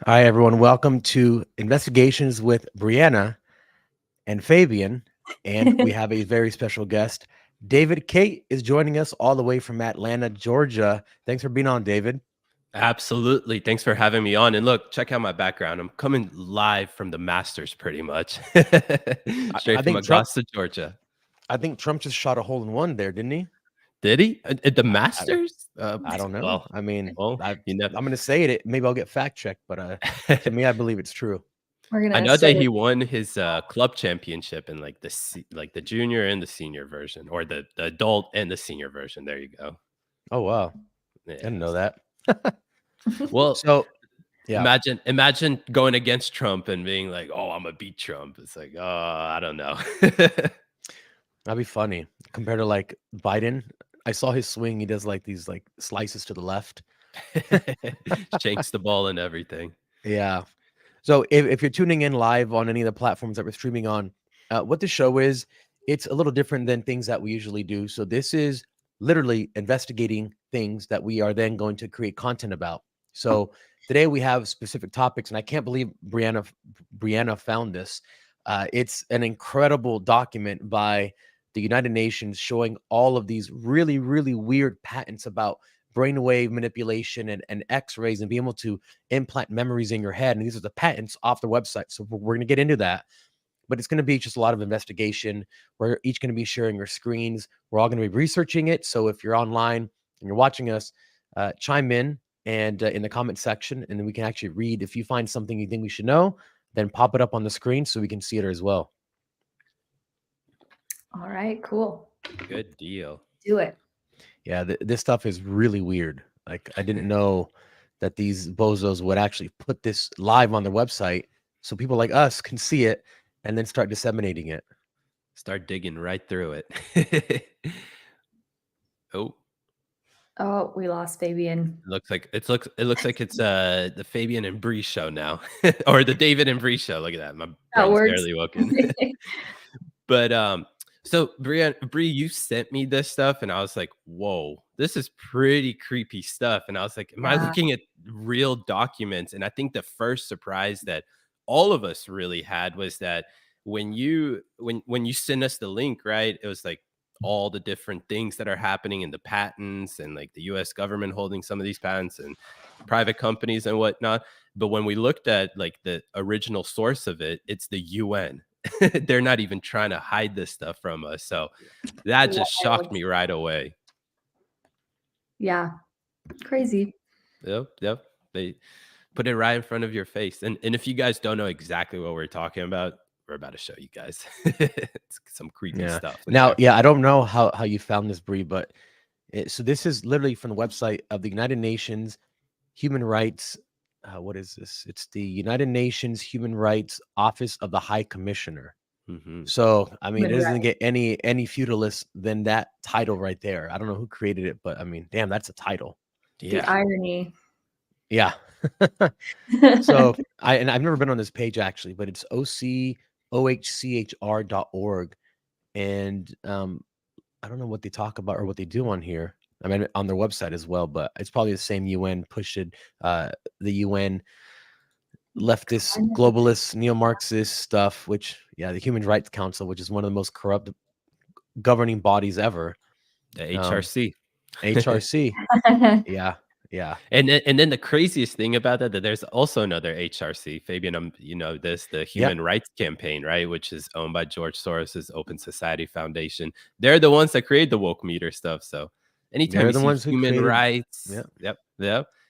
Hi, everyone. Welcome to Investigations with Bryanna and Fabian. And we have a very special guest. David Kate is joining us all the way from Atlanta, Georgia. Thanks for being on, David. Absolutely. Thanks for having me on. And look, check out my background. I'm coming live from the Masters pretty much. I Straight from think Trump. Augusta, Georgia. I think Trump just shot a hole in one there, didn't he? Did he? At the I don't. Masters? I don't know. Well, I mean, well, I'm you know. going to say it. Maybe I'll get fact checked, but to me, I believe it's true. We're I gonna know that start he won his club championship in like the junior and the senior version, or the adult and the senior version. There you go. Oh wow, I Yeah. didn't know that. Well, So yeah, imagine going against Trump and being like, "Oh, I'm gonna beat Trump." It's like, oh, I don't know. that'd be funny compared to like Biden. I saw his swing. He does like these like slices to the left. Shakes the ball and everything. Yeah. So if you're tuning in live on any of the platforms that we're streaming on, what the show is, it's a little different than things that we usually do. So this is literally investigating things that we are then going to create content about. So today we have specific topics, and I can't believe Bryanna found this. It's an incredible document by the United Nations showing all of these really, really weird patents about brainwave manipulation and x-rays and being able to implant memories in your head. And these are the patents off the website. So we're going to get into that, but it's going to be just a lot of investigation. We're each going to be sharing our screens. We're all going to be researching it. So if you're online and you're watching us, chime in and in the comment section, and then we can actually read. If you find something you think we should know, then pop it up on the screen so we can see it as well. All right, cool. Good deal. Do it. Yeah, this stuff is really weird. Like, I didn't know that these bozos would actually put this live on their website so people like us can see it and then start disseminating it. Start digging right through it. Oh, we lost Fabian. It looks like it's the Fabian and Bree show now. Or the David and Bree show. Look at that. My brain's barely woken. But so Bree, you sent me this stuff and I was like, whoa, this is pretty creepy stuff. And I was like, am I looking at real documents? And I think the first surprise that all of us really had was that when you send us the link, right? It was like all the different things that are happening in the patents and like the US government holding some of these patents and private companies and whatnot. But when we looked at like the original source of it, it's the UN. They're not even trying to hide this stuff from us. So that just shocked me right away. Yeah. Crazy. Yep. They put it right in front of your face. And if you guys don't know exactly what we're talking about, we're about to show you guys. It's some creepy stuff. Now, I don't know how you found this, Bree, but so this is literally from the website of the United Nations Human Rights. What is this? It's the United Nations Human Rights Office of the High Commissioner. Mm-hmm. So, I mean, it doesn't get any feudalist than that title right there. I don't know who created it, but I mean, damn, that's a title. The irony. Yeah. So I've never been on this page actually, but it's ohchr.org. And I don't know what they talk about or what they do on here. I mean, on their website as well, but it's probably the same UN pushed it. The UN leftist, globalist, neo-Marxist stuff, which, the Human Rights Council, which is one of the most corrupt governing bodies ever. The HRC. HRC. Yeah. And then the craziest thing about that there's also another HRC, Fabian, you know this, the Human Rights Campaign, right? Which is owned by George Soros's Open Society Foundation. They're the ones that create the woke meter stuff. So anytime you see human rights, yep.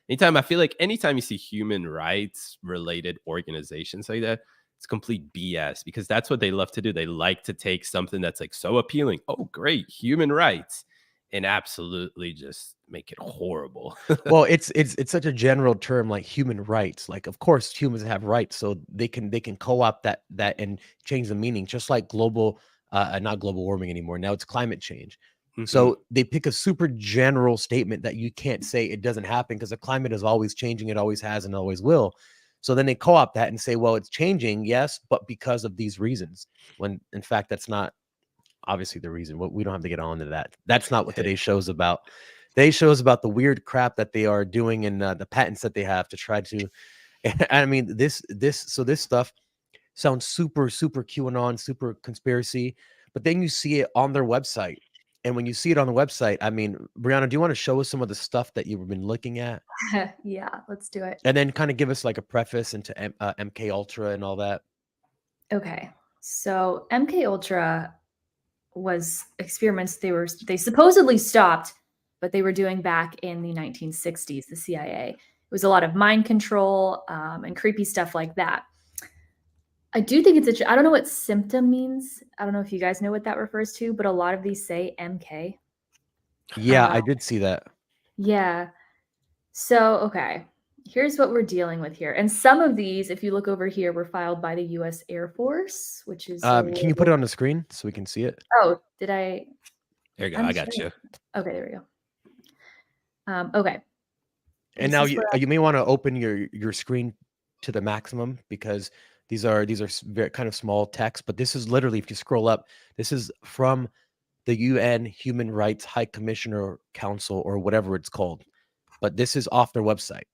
Anytime you see human rights related organizations like that, it's complete BS, because that's what they love to do. They like to take something that's like so appealing. Oh, great, human rights, and absolutely just make it horrible. Well, it's such a general term, like human rights. Like, of course, humans have rights, so they can co-opt that and change the meaning, just like global, not global warming anymore. Now it's climate change. Mm-hmm. So they pick a super general statement that you can't say it doesn't happen, because the climate is always changing. It always has and always will. So then they co-opt that and say, well, it's changing, yes, but because of these reasons, when in fact that's not obviously the reason. We don't have to get on to that. That's not what today's show is about. Today's show is about the weird crap that they are doing and the patents that they have to try to And I mean, this stuff sounds super QAnon, super conspiracy, but then you see it on their website. And when you see it on the website, I mean, Bryanna, do you want to show us some of the stuff that you've been looking at? Yeah, let's do it. And then kind of give us like a preface into MK Ultra and all that. Okay. So MK Ultra was experiments they supposedly stopped, but they were doing back in the 1960s, the CIA. It was a lot of mind control and creepy stuff like that. I do think it's I don't know what symptom means. I don't know if you guys know what that refers to, but a lot of these say MK. Yeah, I did see that. Yeah. So, okay. Here's what we're dealing with here. And some of these, if you look over here, were filed by the U.S. Air Force, which is... Can you put it on the screen so we can see it? Oh, did I? There you go. I got you. Okay, there we go. Okay. And now you may want to open your screen to the maximum, because these are very kind of small text, but this is literally, if you scroll up, this is from the UN Human Rights High Commissioner Council, or whatever it's called. But this is off their website.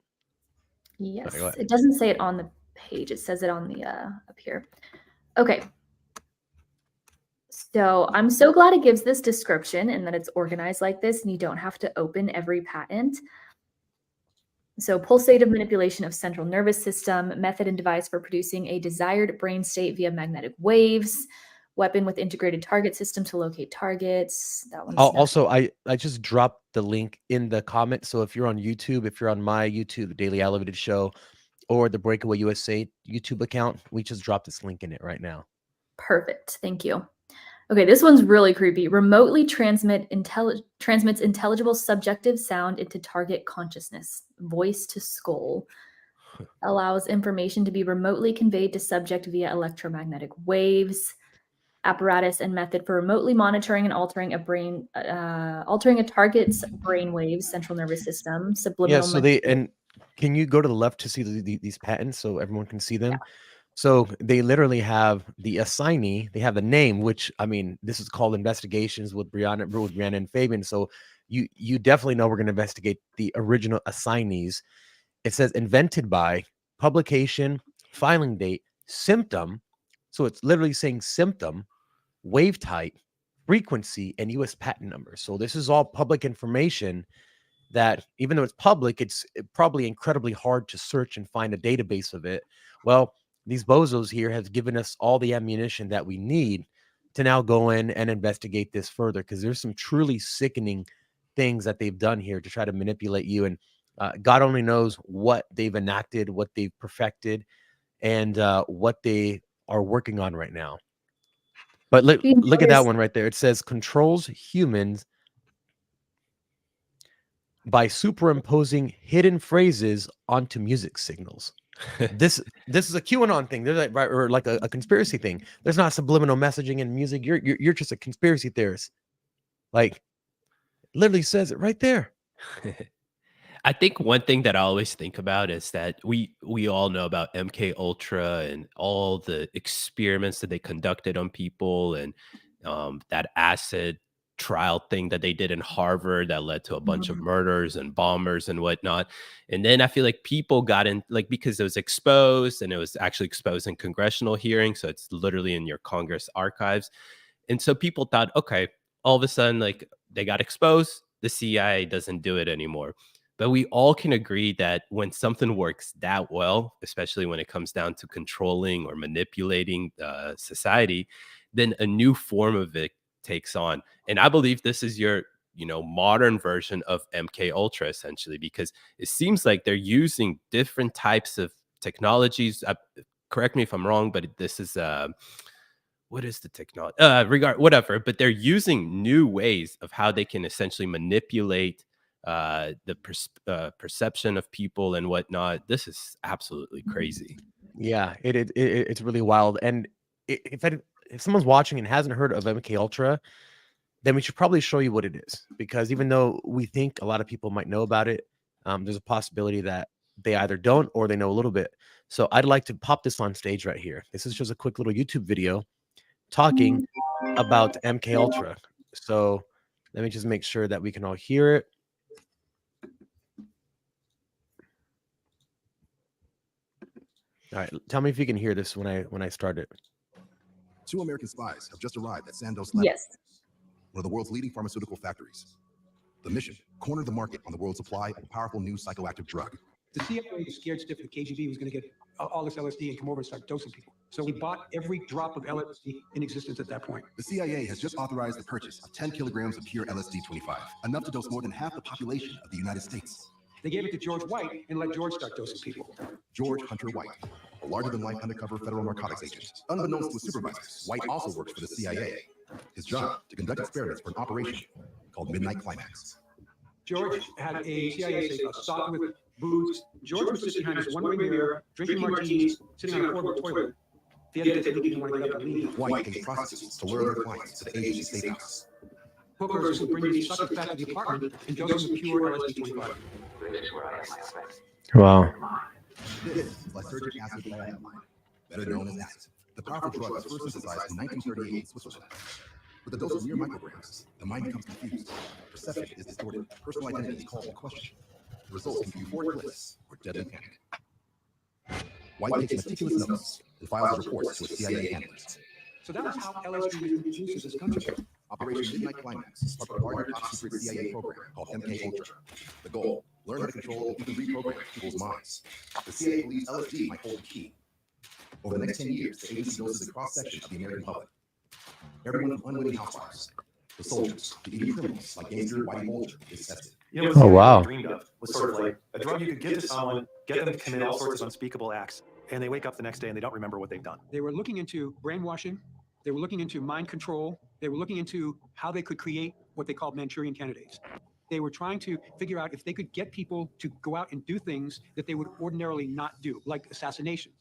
Yes, it doesn't say it on the page. It says it on the up here. Okay. So I'm so glad it gives this description and that it's organized like this, and you don't have to open every patent. So pulsative manipulation of central nervous system, method and device for producing a desired brain state via magnetic waves, weapon with integrated target system to locate targets. That one's also, I just dropped the link in the comments. So if you're on YouTube, if you're on my YouTube, the Daily Elevated Show, or the Breakaway USA YouTube account, we just dropped this link in it right now. Perfect. Thank you. Okay, this one's really creepy. Remotely transmits intelligible subjective sound into target consciousness, voice to skull. Allows information to be remotely conveyed to subject via electromagnetic waves. Apparatus and method for remotely monitoring and altering a target's brain waves, central nervous system, subliminal. Yeah, so and can you go to the left to see these patents so everyone can see them? Yeah. So they literally have the assignee, they have the name, which, I mean, this is called investigations with Bryanna and Fabian. So you definitely know we're going to investigate the original assignees. It says invented by, publication, filing date, symptom. So it's literally saying symptom, wave type, frequency, and US patent number. So this is all public information that, even though it's public, it's probably incredibly hard to search and find a database of it. Well, these bozos here have given us all the ammunition that we need to now go in and investigate this further, because there's some truly sickening things that they've done here to try to manipulate you. And God only knows what they've enacted, what they've perfected, and what they are working on right now. But look at that one right there. It says controls humans by superimposing hidden phrases onto music signals. This is a QAnon thing. There's like a conspiracy thing. There's not subliminal messaging in music. You're just a conspiracy theorist. Like, literally says it right there. I think one thing that I always think about is that we all know about MK Ultra and all the experiments that they conducted on people, and that acid trial thing that they did in Harvard that led to a bunch of murders and bombers and whatnot. And then I feel like people got in, like, because it was exposed, and it was actually exposed in congressional hearings. So it's literally in your Congress archives. And so people thought, okay, all of a sudden, like, they got exposed, the CIA doesn't do it anymore. But we all can agree that when something works that well, especially when it comes down to controlling or manipulating society, then a new form of it takes on. And I believe this is your, modern version of MK Ultra, essentially, because it seems like they're using different types of technologies. Correct me if I'm wrong, but this is what is the technology? Whatever. But they're using new ways of how they can essentially manipulate the perception of people and whatnot. This is absolutely crazy. Yeah, it's really wild. And if someone's watching and hasn't heard of MK Ultra, then we should probably show you what it is, because even though we think a lot of people might know about it, there's a possibility that they either don't or they know a little bit. So I'd like to pop this on stage right here. This is just a quick little YouTube video talking about MK Ultra. So let me just make sure that we can all hear it. All right, tell me if you can hear this when I start it. 2 American spies have just arrived at Sandoz Yes. one of the world's leading pharmaceutical factories. The mission: corner the market on the world's supply of a powerful new psychoactive drug. The CIA was scared stiff that the KGB was going to get all this LSD and come over and start dosing people. So we bought every drop of LSD in existence at that point. The CIA has just authorized the purchase of 10 kilograms of pure LSD-25, enough to dose more than half the population of the United States. They gave it to George White and let George start dosing people. George Hunter White, a larger-than-life undercover federal narcotics agent. Unbeknownst to his supervisors, White also works for the CIA. His job: to conduct experiments for an operation called Midnight Climax. George had a CIA safe stocked with booze. George would sit behind his one-way mirror, drinking martinis, sitting on a portable toilet. The other day, he didn't want to get up and leave. White pays prostitutes to lure their clients to the agency safe house. Hookers would bring these suckers back to the apartment and dose them with pure LSD-25. Wow. This is lysergic acid diamine, better known as acid. The powerful drug was first synthesized in 1938 in Switzerland. With a dose of mere micrograms, the mind becomes confused, perception is distorted, personal identity is called into question. The results can be euphoric bliss or deadly panic. White takes meticulous notes and files reports to his CIA analyst. So that was how LSD was introduced in this country. Operation Midnight Climax is part of a larger top-secret CIA program called MK-Ultra. The goal: learn how to control and even reprogram people's minds. The CIA believes LSD might hold the key. Over the next 10 years, the agency doses a cross-section of the American public. Everyone from unwitting housewives, the soldiers, to even criminals like gangster Whitey Bulger is tested. You know, what Oh, CIA wow. dreamed of was sort of like a drug you could give to someone, get them to commit all sorts of unspeakable acts, and they wake up the next day and they don't remember what they've done. They were looking into brainwashing. They were looking into mind control. They were looking into how they could create what they called Manchurian candidates. They were trying to figure out if they could get people to go out and do things that they would ordinarily not do, like assassination.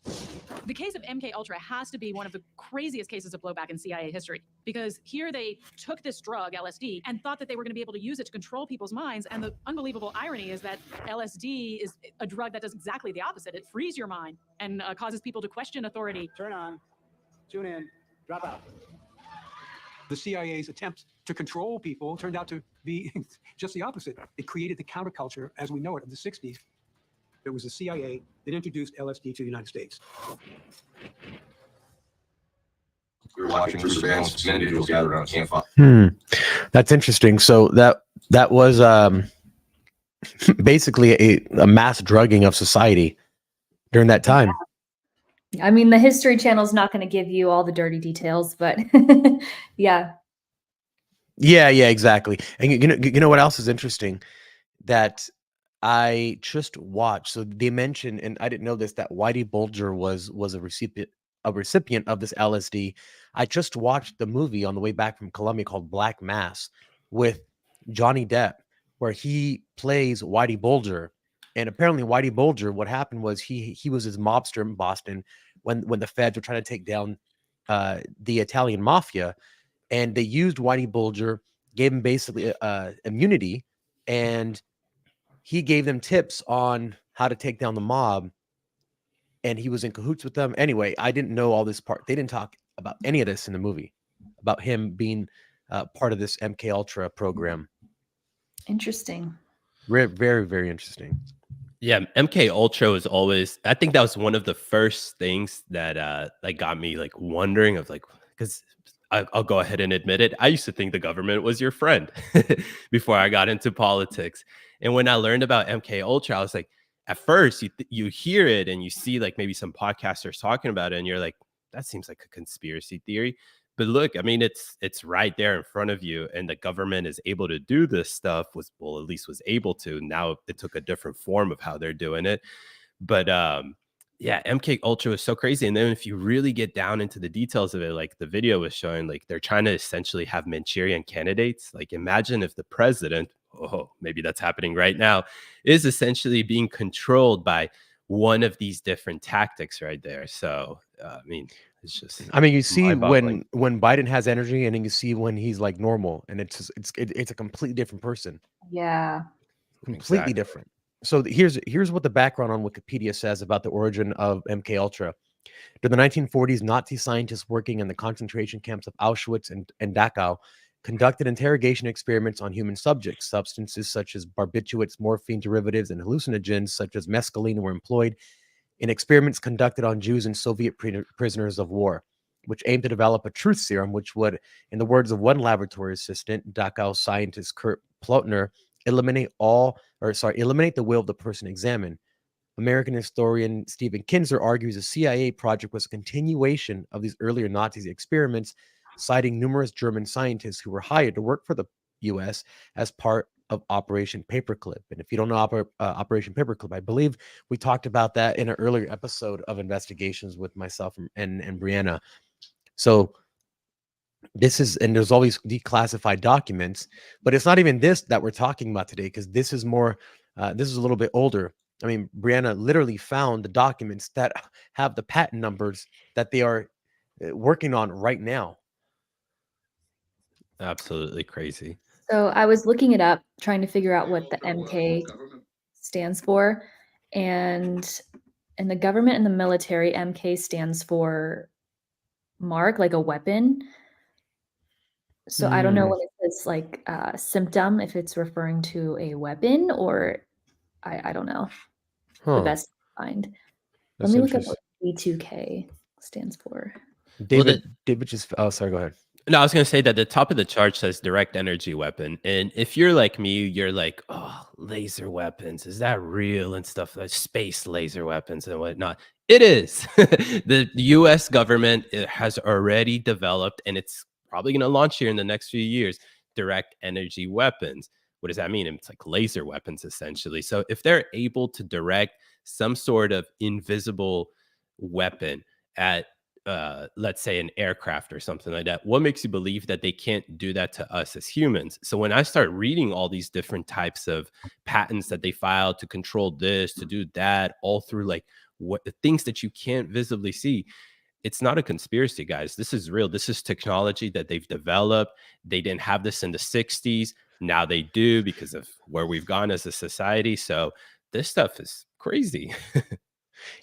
The case of MK Ultra has to be one of the craziest cases of blowback in CIA history, because here they took this drug, LSD, and thought that they were going to be able to use it to control people's minds. And the unbelievable irony is that LSD is a drug that does exactly the opposite. It frees your mind and causes people to question authority. Turn on, tune in, drop out. The CIA's attempt to control people turned out to be just the opposite. It created the counterculture as we know it of the 60s. It was the CIA that introduced LSD to the United States. We were watching through surveillance, some individuals gathered around a campfire. That's interesting. So that was basically a mass drugging of society during that time. I mean, the History Channel's not going to give you all the dirty details, but yeah. Yeah, exactly. And you know what else is interesting that I just watched? So they mentioned, and I didn't know this, that Whitey Bulger was a recipient of this LSD. I just watched the movie on the way back from Colombia called Black Mass with Johnny Depp, where he plays Whitey Bulger. And apparently Whitey Bulger, what happened was he was his mobster in Boston when the feds were trying to take down the Italian mafia, and they used Whitey Bulger, gave him basically immunity, and he gave them tips on how to take down the mob, and he was in cahoots with them. Anyway, I didn't know all this part. They didn't talk about any of this in the movie, about him being part of this MK Ultra program. Interesting. Very, very, very interesting. Yeah, MK Ultra was always, I think that was one of the first things that like got me like wondering of like, because I'll go ahead and admit it, I used to think the government was your friend before I got into politics. And when I learned about MK Ultra, I was like, at first you hear it and you see like maybe some podcasters talking about it and you're like, that seems like a conspiracy theory. But look, I mean, it's right there in front of you, and the government is able to do this stuff. At least was able to. Now it took a different form of how they're doing it. But yeah, MK Ultra was so crazy. And then if you really get down into the details of it, like the video was showing, like they're trying to essentially have Manchurian candidates. Like imagine if the president, maybe that's happening right now, is essentially being controlled by one of these different tactics right there. So I mean, it's just, I mean, you see when Biden has energy, and then you see when he's like normal, and it's a completely different person. Yeah. Completely different. So here's what the background on Wikipedia says about the origin of MK Ultra. During the 1940s, Nazi scientists working in the concentration camps of Auschwitz and Dachau conducted interrogation experiments on human subjects. Substances such as barbiturates, morphine derivatives, and hallucinogens such as mescaline were employed. in experiments conducted on Jews and Soviet prisoners of war, which aimed to develop a truth serum, which would, in the words of one laboratory assistant, Dachau scientist Kurt Plotner, eliminate the will of the person examined. American historian Stephen Kinzer argues the CIA project was a continuation of these earlier Nazi experiments, citing numerous German scientists who were hired to work for the U.S. as part of Operation Paperclip. And if you don't know Operation Paperclip, I believe we talked about that in an earlier episode of Investigations with myself and Bryanna. So this is, and there's always declassified documents, but it's not even this that we're talking about today, because this is more, this is a little bit older. I mean, Bryanna literally found the documents that have the patent numbers that they are working on right now. Absolutely crazy. So I was looking it up, trying to figure out what the MK stands for. And in the government and the military, MK stands for mark, like a weapon. So I don't know when it says like symptom, if it's referring to a weapon, or I don't know. The best to find. Let me look up what V2K stands for. David just, oh, sorry, go ahead. No, I was going to say that the top of the chart says direct energy weapon. And if you're like me, you're like, oh, laser weapons, is that real and stuff, like space laser weapons and whatnot. It is. The US government has already developed, and it's probably going to launch here in the next few years, direct energy weapons. What does that mean? It's like laser weapons, essentially. So if they're able to direct some sort of invisible weapon at let's say an aircraft or something like that, what makes you believe that they can't do that to us as humans? So when I start reading all these different types of patents that they filed to control this, to do that, all through like what the things that you can't visibly see, it's not a conspiracy, guys. This is real. This is technology that they've developed. They didn't have this in the 60s. Now they do, because of where we've gone as a society. So this stuff is crazy.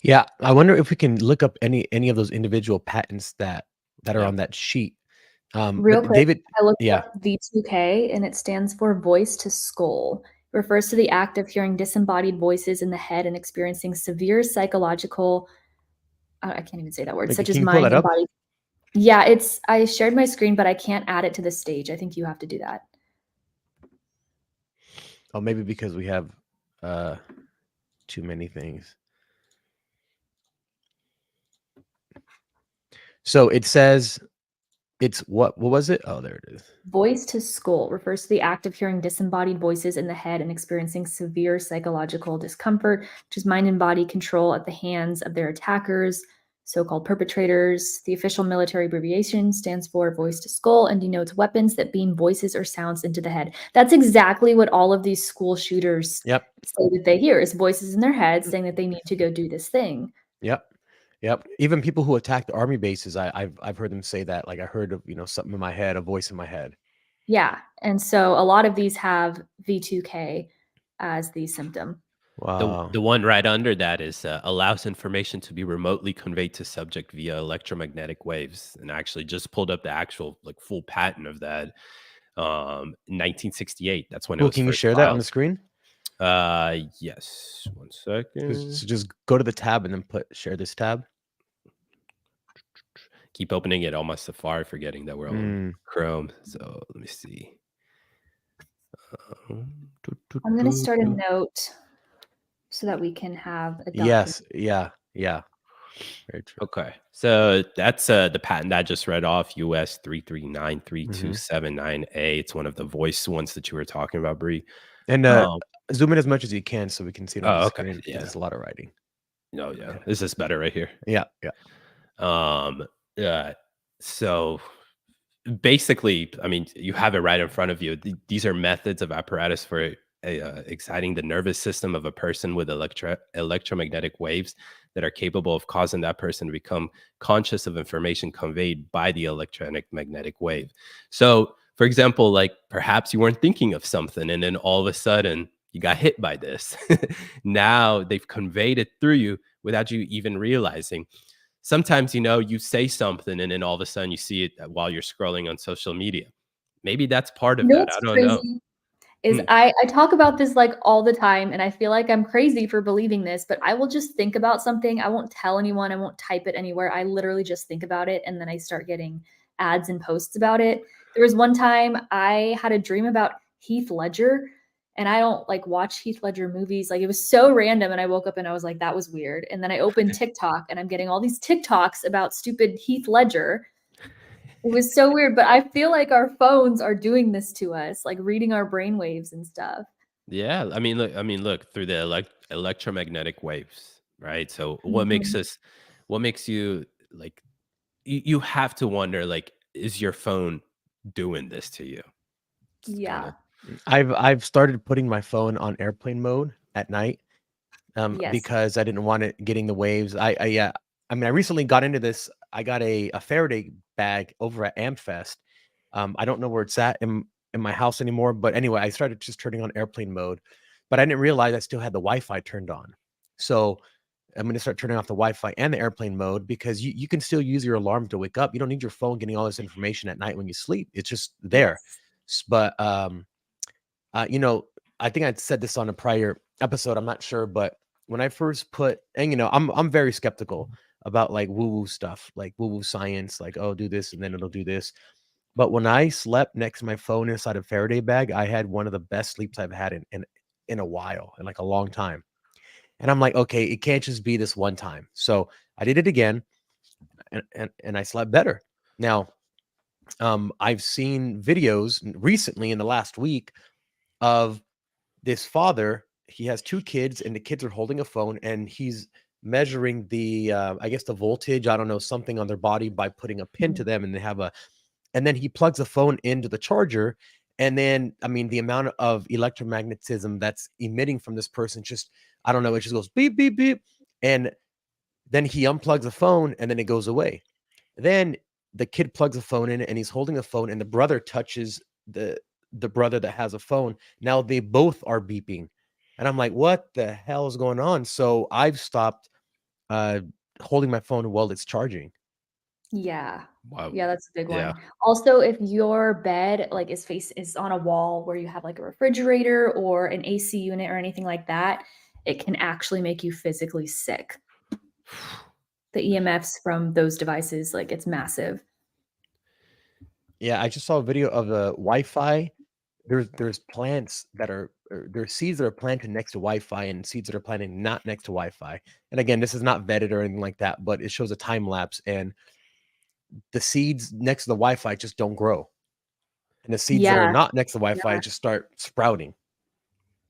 Yeah, I wonder if we can look up any of those individual patents that are on that sheet. Real quick, David, I looked up V2K, and it stands for voice to skull. It refers to the act of hearing disembodied voices in the head and experiencing severe psychological, I can't even say that word, such as mind and body. Yeah, I shared my screen, but I can't add it to the stage. I think you have to do that. Oh, maybe because we have too many things. So it says it's what was it? Oh, there it is. Voice to skull refers to the act of hearing disembodied voices in the head and experiencing severe psychological discomfort, which is mind and body control at the hands of their attackers, so-called perpetrators. The official military abbreviation stands for voice to skull and denotes weapons that beam voices or sounds into the head. That's exactly what all of these school shooters say that they hear, is voices in their head saying that they need to go do this thing. Yep. Even people who attack the army bases, I've heard them say that. Like, I heard of, something in my head, a voice in my head. Yeah. And so a lot of these have V2K as the symptom. Wow. The one right under that is allows information to be remotely conveyed to subject via electromagnetic waves. And I actually just pulled up the actual like full patent of that. 1968. That's when it was. Can you share filed. that on the screen? Yes. 1 second. So just go to the tab and then share this tab. Keep opening it on my Safari, forgetting that we're on Chrome. So let me see. I'm going to start a note so that we can have a document. Yes. Yeah. Very true. Okay. So that's the patent I just read off, US 3393279A. It's one of the voice ones that you were talking about, Bree. And zoom in as much as you can so we can see it on the screen. Yeah. There's a lot of writing. Oh, yeah. Is this better right here? Yeah. So basically, I mean, you have it right in front of you. These are methods of apparatus for exciting the nervous system of a person with electromagnetic waves that are capable of causing that person to become conscious of information conveyed by the electromagnetic wave. So, for example, like perhaps you weren't thinking of something and then all of a sudden you got hit by this. Now they've conveyed it through you without you even realizing. Sometimes, you say something and then all of a sudden you see it while you're scrolling on social media. Maybe that's part of that. I don't know. is I talk about this like all the time, and I feel like I'm crazy for believing this, but I will just think about something. I won't tell anyone. I won't type it anywhere. I literally just think about it, and then I start getting ads and posts about it. There was one time I had a dream about Heath Ledger, and I don't like watch Heath Ledger movies. Like, it was so random, and I woke up and I was like, that was weird. And then I opened TikTok, and I'm getting all these TikToks about stupid Heath Ledger. It was so weird, but I feel like our phones are doing this to us, like reading our brainwaves and stuff. Yeah, I mean, look through the electromagnetic waves, right? So what makes you like, you have to wonder, like, is your phone doing this to you? Yeah. I've started putting my phone on airplane mode at night, Yes. because I didn't want it getting the waves. I mean, I recently got into this. I got a Faraday bag over at Amfest. I don't know where it's at in my house anymore, but anyway, I started just turning on airplane mode, but I didn't realize I still had the Wi-Fi turned on. So I'm going to start turning off the Wi-Fi and the airplane mode, because you can still use your alarm to wake up. You don't need your phone getting all this information at night when you sleep. It's just there. But you know, I think I said this on a prior episode. I'm not sure, but when I first put, and you know, I'm very skeptical about like woo-woo stuff, like woo-woo science, like, oh, do this and then it'll do this. But when I slept next to my phone inside a Faraday bag, I had one of the best sleeps I've had in a while, in like a long time. And I'm like, okay, it can't just be this one time. So I did it again, and I slept better. Now, I've seen videos recently in the last week of this father. He has 2 kids, and the kids are holding a phone, and he's measuring the I guess the voltage, I don't know, something on their body by putting a pin to them, and they have and then he plugs the phone into the charger, and then I mean the amount of electromagnetism that's emitting from this person, just, I don't know, it just goes beep beep beep, and then he unplugs the phone, and then it goes away. Then the kid plugs the phone in, and he's holding the phone, and the brother touches the brother that has a phone. Now they both are beeping. And I'm like, what the hell is going on? So I've stopped holding my phone while it's charging. Yeah. Wow. Yeah, that's a big Yeah. one. Also, if your bed like is on a wall where you have like a refrigerator or an AC unit or anything like that, it can actually make you physically sick. The EMFs from those devices, like, it's massive. Yeah, I just saw a video of the Wi-Fi. There's plants that are, there's seeds that are planted next to Wi-Fi and seeds that are planted not next to Wi-Fi. And again, this is not vetted or anything like that, but it shows a time lapse, and the seeds next to the Wi-Fi just don't grow. And the seeds that are Yeah. not next to Wi-Fi just start sprouting.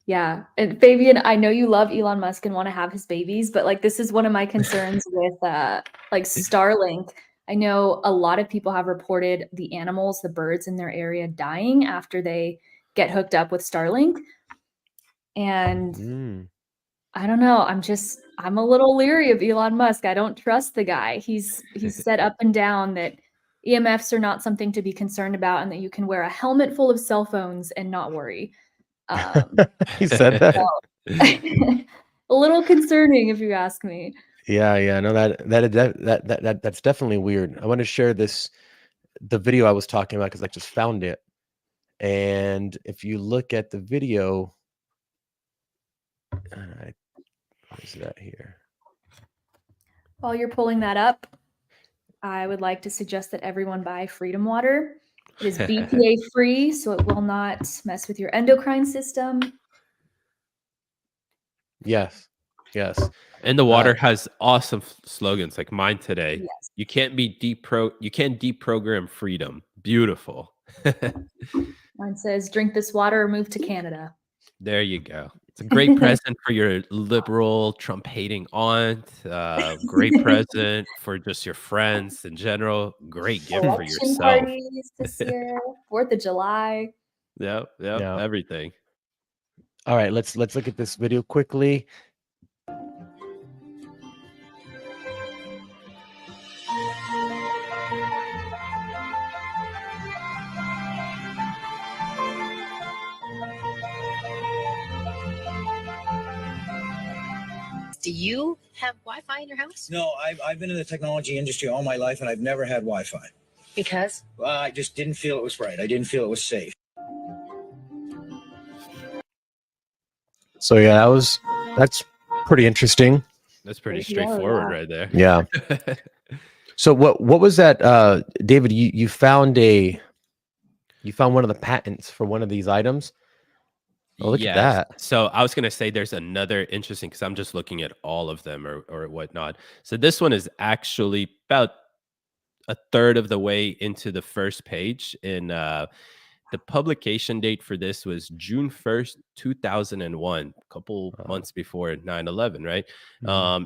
Yeah. And Fabian, I know you love Elon Musk and want to have his babies, but like this is one of my concerns with like Starlink. I know a lot of people have reported the animals, the birds in their area dying after they get hooked up with Starlink. And I don't know, I'm a little leery of Elon Musk. I don't trust the guy. He's said up and down that EMFs are not something to be concerned about, and that you can wear a helmet full of cell phones and not worry. He said that. A little concerning, if you ask me. Yeah, no, that's definitely weird. I want to share the video I was talking about, because I just found it. And if you look at the video, what is that here? While you're pulling that up, I would like to suggest that everyone buy Freedom Water. It is BPA free, so it will not mess with your endocrine system. Yes. And the water has awesome slogans like mine today. Yes. You can't deprogram freedom. Beautiful. Mine says, drink this water or move to Canada. There you go. It's a great present for your liberal Trump hating aunt. Great present for just your friends in general. Great gift for yourself. Parties this year, 4th of July. Yep, Yeah. everything. All right, let's look at this video quickly. Do you have Wi-Fi in your house? No, I've been in the technology industry all my life, and I've never had Wi-Fi. Because? I just didn't feel it was right. I didn't feel it was safe. So yeah, that's pretty interesting. That's pretty straightforward right there. Yeah. So what was that, David? You found one of the patents for one of these items. Oh, look at Yes. that. So I was gonna say there's another interesting because I'm just looking at all of them or whatnot. So this one is actually about a third of the way into the first page. And the publication date for this was June 1st, 2001, a couple months before 9/11, right?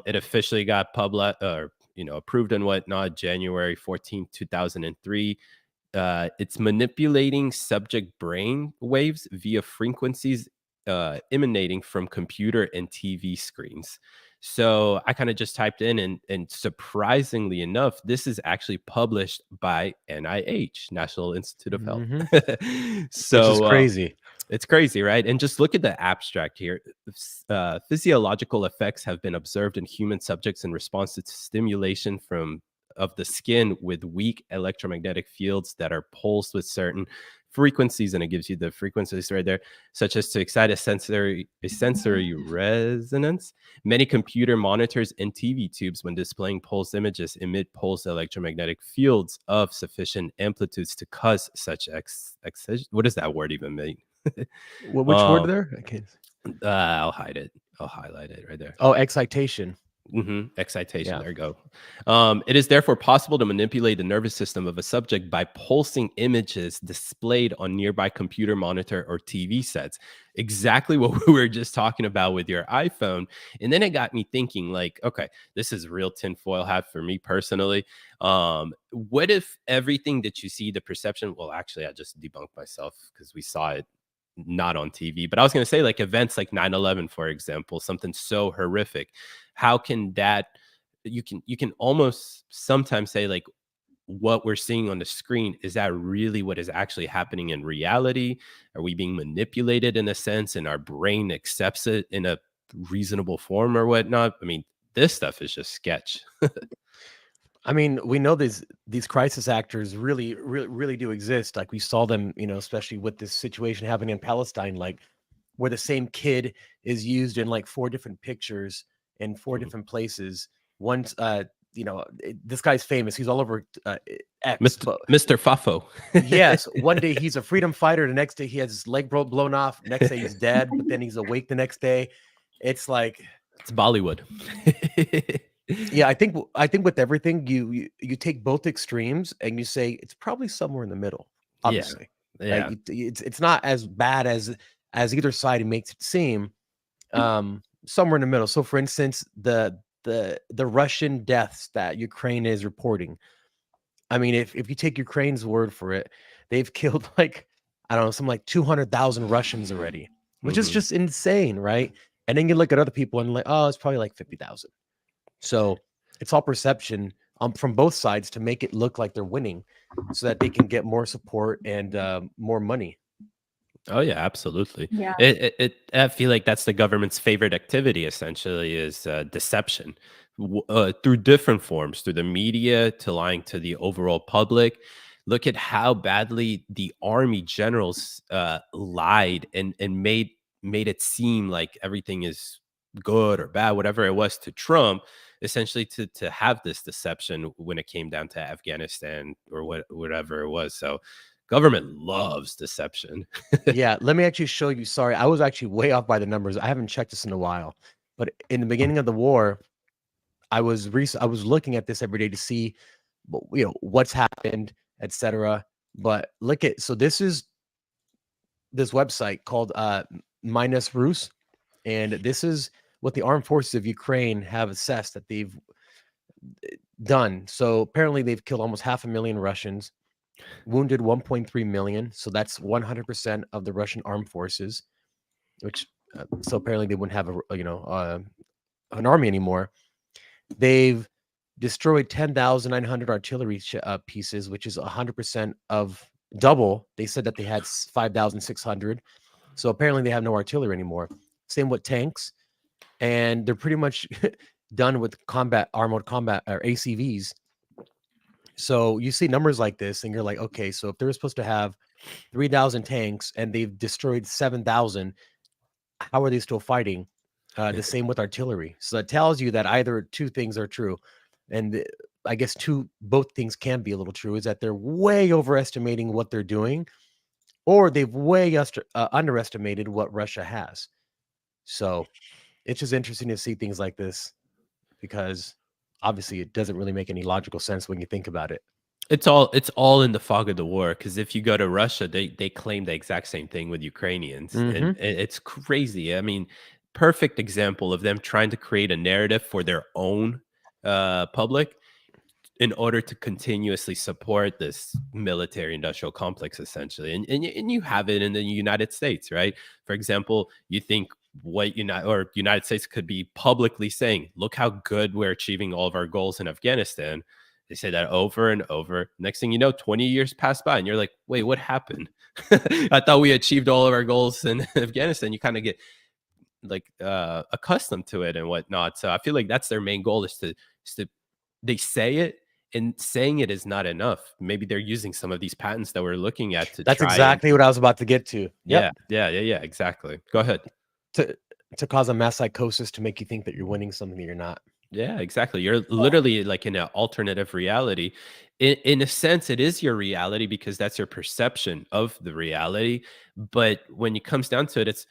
It officially got approved and whatnot January 14th, 2003. It's manipulating subject brain waves via frequencies emanating from computer and TV screens. So I kind of just typed in, and surprisingly enough, this is actually published by NIH, National Institute of Health. So Which is crazy. It's crazy, right? And just look at the abstract here. Physiological effects have been observed in human subjects in response to stimulation of the skin with weak electromagnetic fields that are pulsed with certain frequencies, and it gives you the frequencies right there, such as to excite a sensory resonance. Many computer monitors and TV tubes, when displaying pulsed images, emit pulsed electromagnetic fields of sufficient amplitudes to cause such what does that word even mean? Which word there? I can't. I'll hide it. I'll highlight it right there. Oh, excitation. Excitation. Yeah. There you go. It is therefore possible to manipulate the nervous system of a subject by pulsing images displayed on nearby computer monitor or TV sets. Exactly what we were just talking about with your iPhone. And then it got me thinking, like, okay, this is real tinfoil hat for me personally. What if everything that you see, the perception? Well, actually, I just debunked myself because we saw it not on TV, but I was going to say, like, events like 9/11, for example, something so horrific. How can that, you can almost sometimes say, like, what we're seeing on the screen, is that really what is actually happening in reality? Are we being manipulated in a sense, and our brain accepts it in a reasonable form or whatnot? I mean, this stuff is just sketch. I mean, we know these crisis actors really do exist. Like, we saw them, especially with this situation happening in Palestine, like where the same kid is used in like 4 different pictures in 4 different places. Once, this guy's famous. He's all over X. Mr. Fafo. Yes. One day he's a freedom fighter. The next day he has his leg blown off. Next day he's dead, but then he's awake the next day. It's like, it's Bollywood. Yeah, I think with everything, you take both extremes and you say it's probably somewhere in the middle. Obviously, yeah. Right? It's not as bad as either side makes it seem. Somewhere in the middle. So, for instance, the Russian deaths that Ukraine is reporting. I mean, if you take Ukraine's word for it, they've killed like, I don't know, something like 200,000 Russians already, which is just insane, right? And then you look at other people and like, oh, it's probably like 50,000. So it's all perception from both sides to make it look like they're winning so that they can get more support and more money. Oh, yeah, absolutely. Yeah. I feel like that's the government's favorite activity, essentially, is deception through different forms, through the media to lying to the overall public. Look at how badly the army generals lied and made it seem like everything is good or bad, whatever it was, to Trump, essentially to have this deception when it came down to Afghanistan or whatever it was. So government loves deception. Yeah, let me actually show you. Sorry, I was actually way off by the numbers. I haven't checked this in a while. But in the beginning of the war, I was looking at this every day to see, what's happened, etc. But look at, so this is this website called Minus Rus, and this is what the armed forces of Ukraine have assessed that they've done. So apparently they've killed almost 500,000 Russians, wounded 1.3 million. So that's 100% of the Russian armed forces, which so apparently they wouldn't have an army anymore. They've destroyed 10,900 artillery pieces, which is 100% of double. They said that they had 5,600. So apparently they have no artillery anymore. Same with tanks. And they're pretty much done with armored combat or ACVs. So you see numbers like this and you're like, okay, so if they're supposed to have 3,000 tanks and they've destroyed 7,000, how are they still fighting? The same with artillery. So that tells you that either two things are true. And I guess both things can be a little true, is that they're way overestimating what they're doing, or they've way underestimated what Russia has. So it's just interesting to see things like this, because obviously it doesn't really make any logical sense when you think about it. It's all in the fog of the war, because if you go to Russia, they claim the exact same thing with Ukrainians, and it's crazy. I mean, perfect example of them trying to create a narrative for their own public in order to continuously support this military industrial complex, essentially. And you have it in the United States, right? For example, you think what United States could be publicly saying, look how good we're achieving all of our goals in Afghanistan. They say that over and over. Next thing you know, 20 years pass by and you're like, wait, what happened? I thought we achieved all of our goals in Afghanistan. You kind of get like accustomed to it and whatnot. So I feel like that's their main goal, is to they say it, and saying it is not enough. Maybe they're using some of these patents that we're looking at to That's exactly what I was about to get to. Yeah, exactly. Go ahead. To cause a mass psychosis, to make you think that you're winning something that you're not. Yeah, exactly. You're literally like in an alternative reality. In a sense, it is your reality because that's your perception of the reality. But when it comes down to it, it's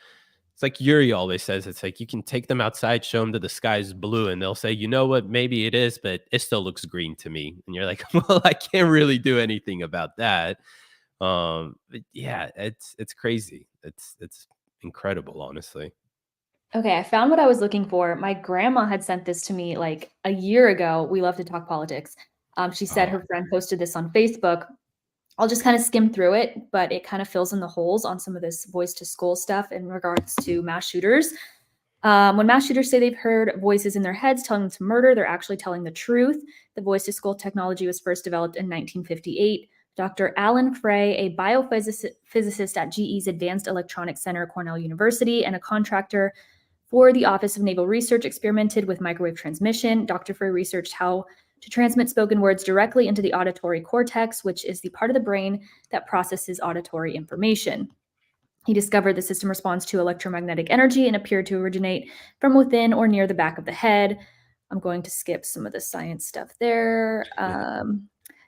like Yuri always says, it's like you can take them outside, show them that the sky is blue, and they'll say, you know what, maybe it is, but it still looks green to me. And you're like, well, I can't really do anything about that. But yeah, it's crazy. It's incredible, honestly. Okay, I found what I was looking for. My grandma had sent this to me like a year ago. We love to talk politics. She said her friend posted this on Facebook. I'll just kind of skim through it, but it kind of fills in the holes on some of this voice to skull stuff in regards to mass shooters. When mass shooters say they've heard voices in their heads telling them to murder, they're actually telling the truth. The voice to skull technology was first developed in 1958. Dr. Alan Frey, a biophysicist at GE's Advanced Electronics Center at Cornell University and a contractor for the Office of Naval Research, experimented with microwave transmission. Dr. Frey researched how to transmit spoken words directly into the auditory cortex, which is the part of the brain that processes auditory information. He discovered the system responds to electromagnetic energy and appeared to originate from within or near the back of the head. I'm going to skip some of the science stuff there.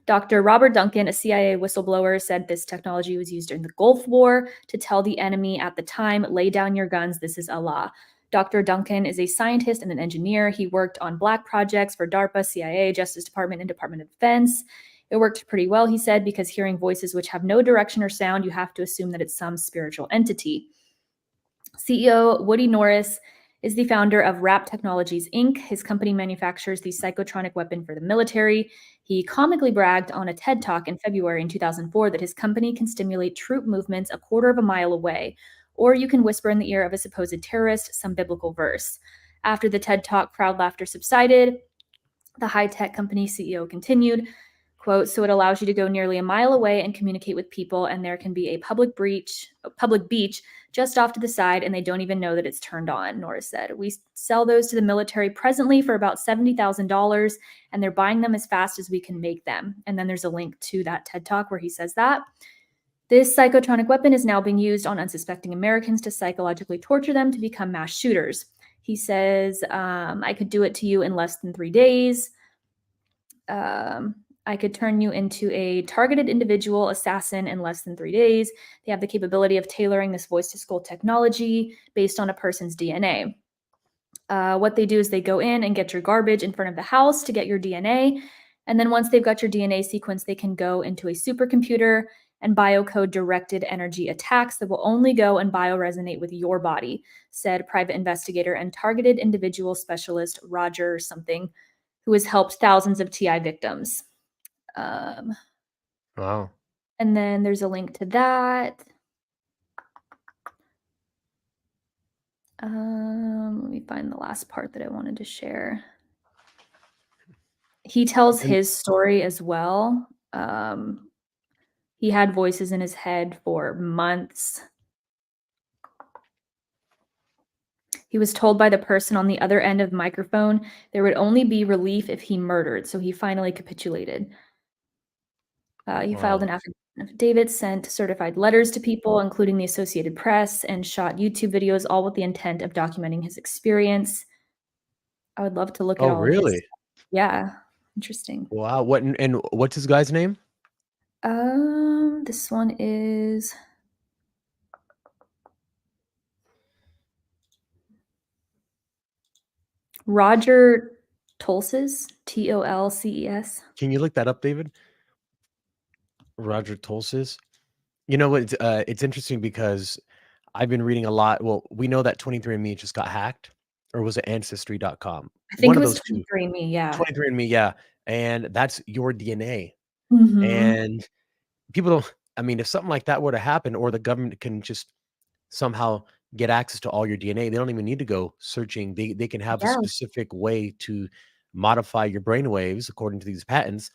Dr. Robert Duncan, a CIA whistleblower, said this technology was used during the Gulf War to tell the enemy at the time, lay down your guns, this is Allah. Dr. Duncan is a scientist and an engineer. He worked on black projects for DARPA, CIA, Justice Department, and Department of Defense. It worked pretty well, he said, because hearing voices which have no direction or sound, you have to assume that it's some spiritual entity. CEO Woody Norris is the founder of Rap Technologies, Inc. His company manufactures the psychotronic weapon for the military. He comically bragged on a TED Talk in February in 2004 that his company can stimulate troop movements a quarter of a mile away, or you can whisper in the ear of a supposed terrorist some biblical verse. After the TED Talk, crowd laughter subsided. The high-tech company CEO continued, quote, so it allows you to go nearly a mile away and communicate with people, and there can be a public beach just off to the side, and they don't even know that it's turned on, Norris said. We sell those to the military presently for about $70,000, and they're buying them as fast as we can make them. And then there's a link to that TED Talk where he says that. This psychotronic weapon is now being used on unsuspecting Americans to psychologically torture them to become mass shooters. He says, I could do it to you in less than 3 days. I could turn you into a targeted individual assassin in less than 3 days. They have the capability of tailoring this voice to skull technology based on a person's DNA. What they do is they go in and get your garbage in front of the house to get your DNA. And then once they've got your DNA sequence, they can go into a supercomputer and biocode directed energy attacks that will only go and bioresonate with your body, said private investigator and targeted individual specialist Roger something, who has helped thousands of TI victims. Wow. And then there's a link to that. Let me find the last part that I wanted to share. He tells his story as well. He had voices in his head for months. He was told by the person on the other end of the microphone there would only be relief if he murdered, so he finally capitulated. He filed an David sent certified letters to people, including the Associated Press, and shot YouTube videos, all with the intent of documenting his experience. I would love to look at all of his. Really? Yeah, interesting. Wow. What and what's this guy's name? This one is Roger Tolces, Tolces. Can you look that up, David? Roger Tolces. You know what? It's interesting because I've been reading a lot. Well, we know that 23andMe just got hacked, or was it Ancestry.com? I think One it of was those two. 23andMe, yeah. 23andMe, yeah. And that's your DNA. Mhm. And people don't, I mean, if something like that were to happen, or the government can just somehow get access to all your DNA, they don't even need to go searching. They can have a Yeah. specific way to modify your brain waves according to these patents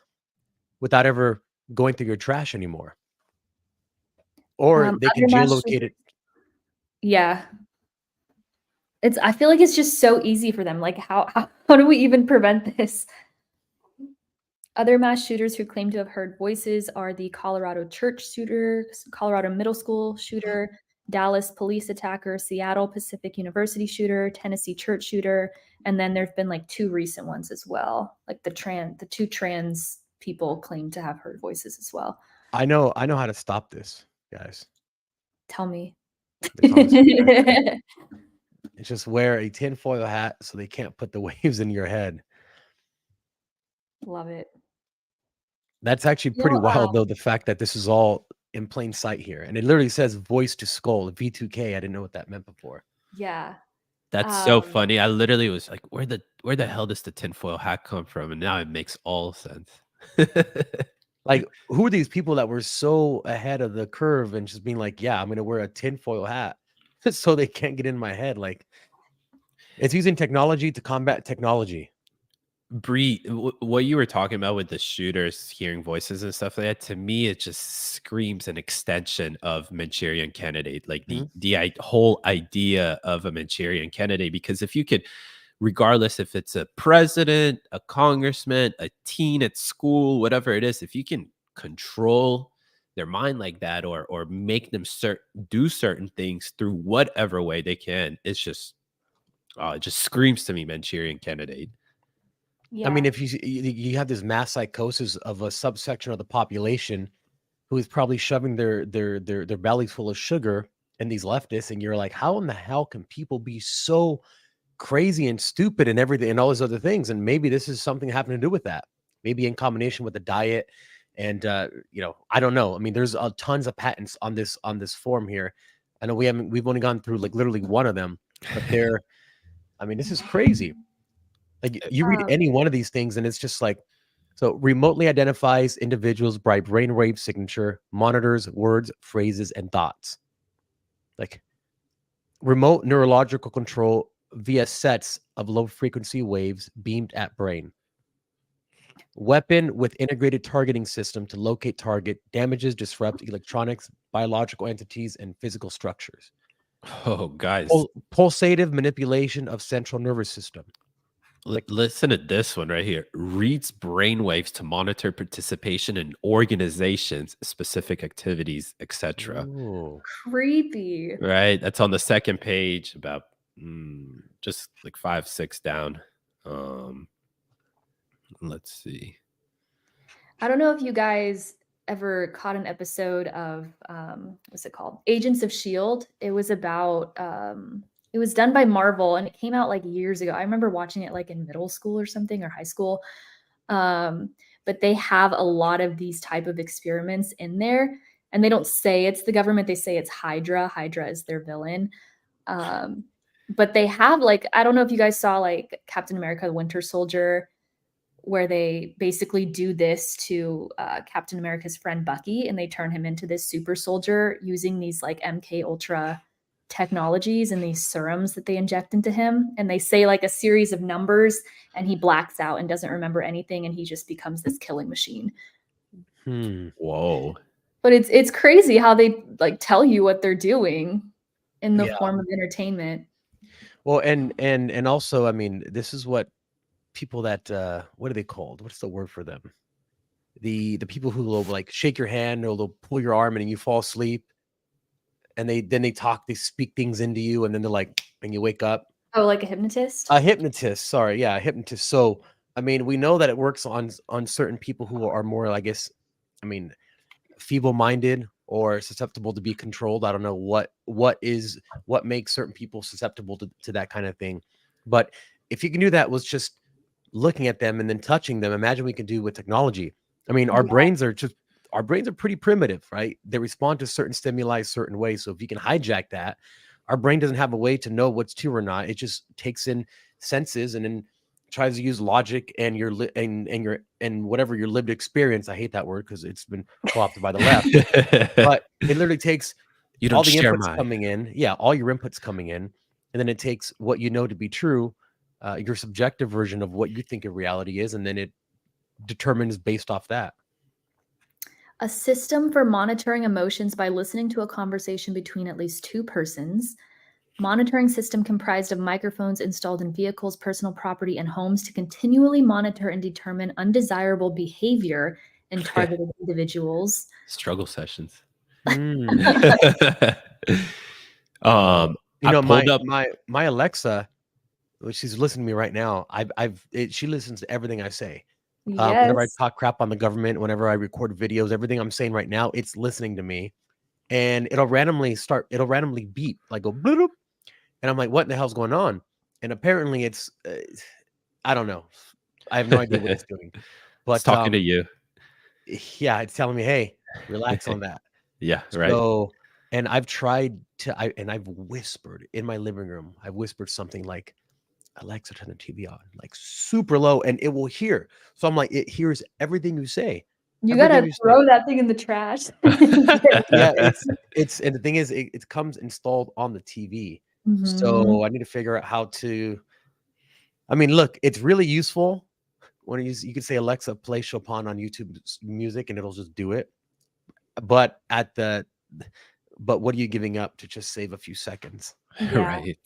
without ever going through your trash anymore. Or they can other mass geolocate it. Yeah. I feel like it's just so easy for them. Like, how do we even prevent this? Other mass shooters who claim to have heard voices are the Colorado church shooter, Colorado middle school shooter, Dallas police attacker, Seattle Pacific University shooter, Tennessee church shooter, and then there've been like 2 recent ones as well. Like the 2 trans people claim to have heard voices as well. I know how to stop this, guys. Tell me. It's on the screen right there. It's just wear a tinfoil hat so they can't put the waves in your head. Love it. That's actually pretty wild, though, the fact that this is all in plain sight here. And it literally says voice to skull, V2K. I didn't know what that meant before. Yeah. That's so funny. I literally was like, where the hell does the tinfoil hat come from? And now it makes all sense. Like, who are these people that were so ahead of the curve and just being like, yeah, I'm going to wear a tinfoil hat so they can't get in my head? Like, it's using technology to combat technology. Bree, what you were talking about with the shooters hearing voices and stuff like that, to me, it just screams an extension of Manchurian Candidate, like the whole idea of a Manchurian Candidate. Because if you could, regardless if it's a president, a congressman, a teen at school, whatever it is, if you can control their mind like that, or make them do certain things through whatever way they can, it's just, it just screams to me Manchurian Candidate. Yeah. I mean, if you have this mass psychosis of a subsection of the population who is probably shoving their bellies full of sugar, and these leftists, and you're like, how in the hell can people be so crazy and stupid and everything and all those other things? And maybe this is something having to do with that. Maybe in combination with the diet, and I don't know. I mean, there's tons of patents on this form here. I know we've only gone through like literally one of them, but I mean, this is crazy. Like, you read any one of these things and it's just like, so remotely identifies individuals by brainwave signature, monitors words, phrases, and thoughts. Like, remote neurological control via sets of low frequency waves beamed at brain. Weapon with integrated targeting system to locate target, damages, disrupt electronics, biological entities, and physical structures. Oh, guys. Pulsative manipulation of central nervous system. Listen to this one right here. Reads brainwaves to monitor participation in organizations, specific activities, etc. Creepy. Right? That's on the second page, about just like 5, 6 down. Let's see. I don't know if you guys ever caught an episode of what's it called? Agents of S.H.I.E.L.D. It was about it was done by Marvel and it came out like years ago. I remember watching it like in middle school or something, or high school. But they have a lot of these type of experiments in there, and they don't say it's the government. They say it's Hydra. Hydra is their villain. But they have, like, I don't know if you guys saw like Captain America, the Winter Soldier, where they basically do this to Captain America's friend Bucky, and they turn him into this super soldier using these like MK Ultra technologies and these serums that they inject into him. And they say like a series of numbers and he blacks out and doesn't remember anything, and he just becomes this killing machine. Whoa. But it's crazy how they like tell you what they're doing in the form of entertainment. Well, and also, I mean, this is what people that what are they called? What's the word for them? the people who will like shake your hand or they'll pull your arm and then you fall asleep, and they speak things into you, and then they're like, and you wake up. Oh, like a hypnotist? A hypnotist, sorry, yeah, a hypnotist. So, I mean, we know that it works on certain people who are more, I guess, I mean, feeble-minded or susceptible to be controlled. I don't know what makes certain people susceptible to that kind of thing. But if you can do that with just looking at them and then touching them, imagine we can do with technology. I mean, our brains are pretty primitive, right? They respond to certain stimuli certain ways. So if you can hijack that, our brain doesn't have a way to know what's true or not. It just takes in senses and then tries to use logic and and whatever your lived experience. I hate that word because it's been co-opted by the left. But it literally takes all the inputs coming in. Yeah, all your inputs coming in, and then it takes what you know to be true, your subjective version of what you think a reality is, and then it determines based off that. A system for monitoring emotions by listening to a conversation between at least two persons. Monitoring system comprised of microphones installed in vehicles, personal property, and homes to continually monitor and determine undesirable behavior in targeted individuals. Struggle sessions. You know, my Alexa, she's listening to me right now. She listens to everything I say. Whenever I talk crap on the government, whenever I record videos, everything I'm saying right now, it's listening to me, and it'll randomly beep, like go bloop, and I'm like, what in the hell's going on? And apparently it's, I don't know. I have no idea what it's doing. But it's talking to you. Yeah, it's telling me, hey, relax on that. Yeah, right. So, and I've tried to, I've whispered in my living room. I've whispered something like, Alexa, turn the TV on, like super low, and it will hear. So I'm like, it hears everything you say. You gotta throw that thing in the trash. Yeah, it's and the thing is, it comes installed on the TV. Mm-hmm. So I need to figure out how to. I mean, look, it's really useful when you can say, Alexa, play Chopin on YouTube Music, and it'll just do it. But what are you giving up to just save a few seconds? Yeah. Right.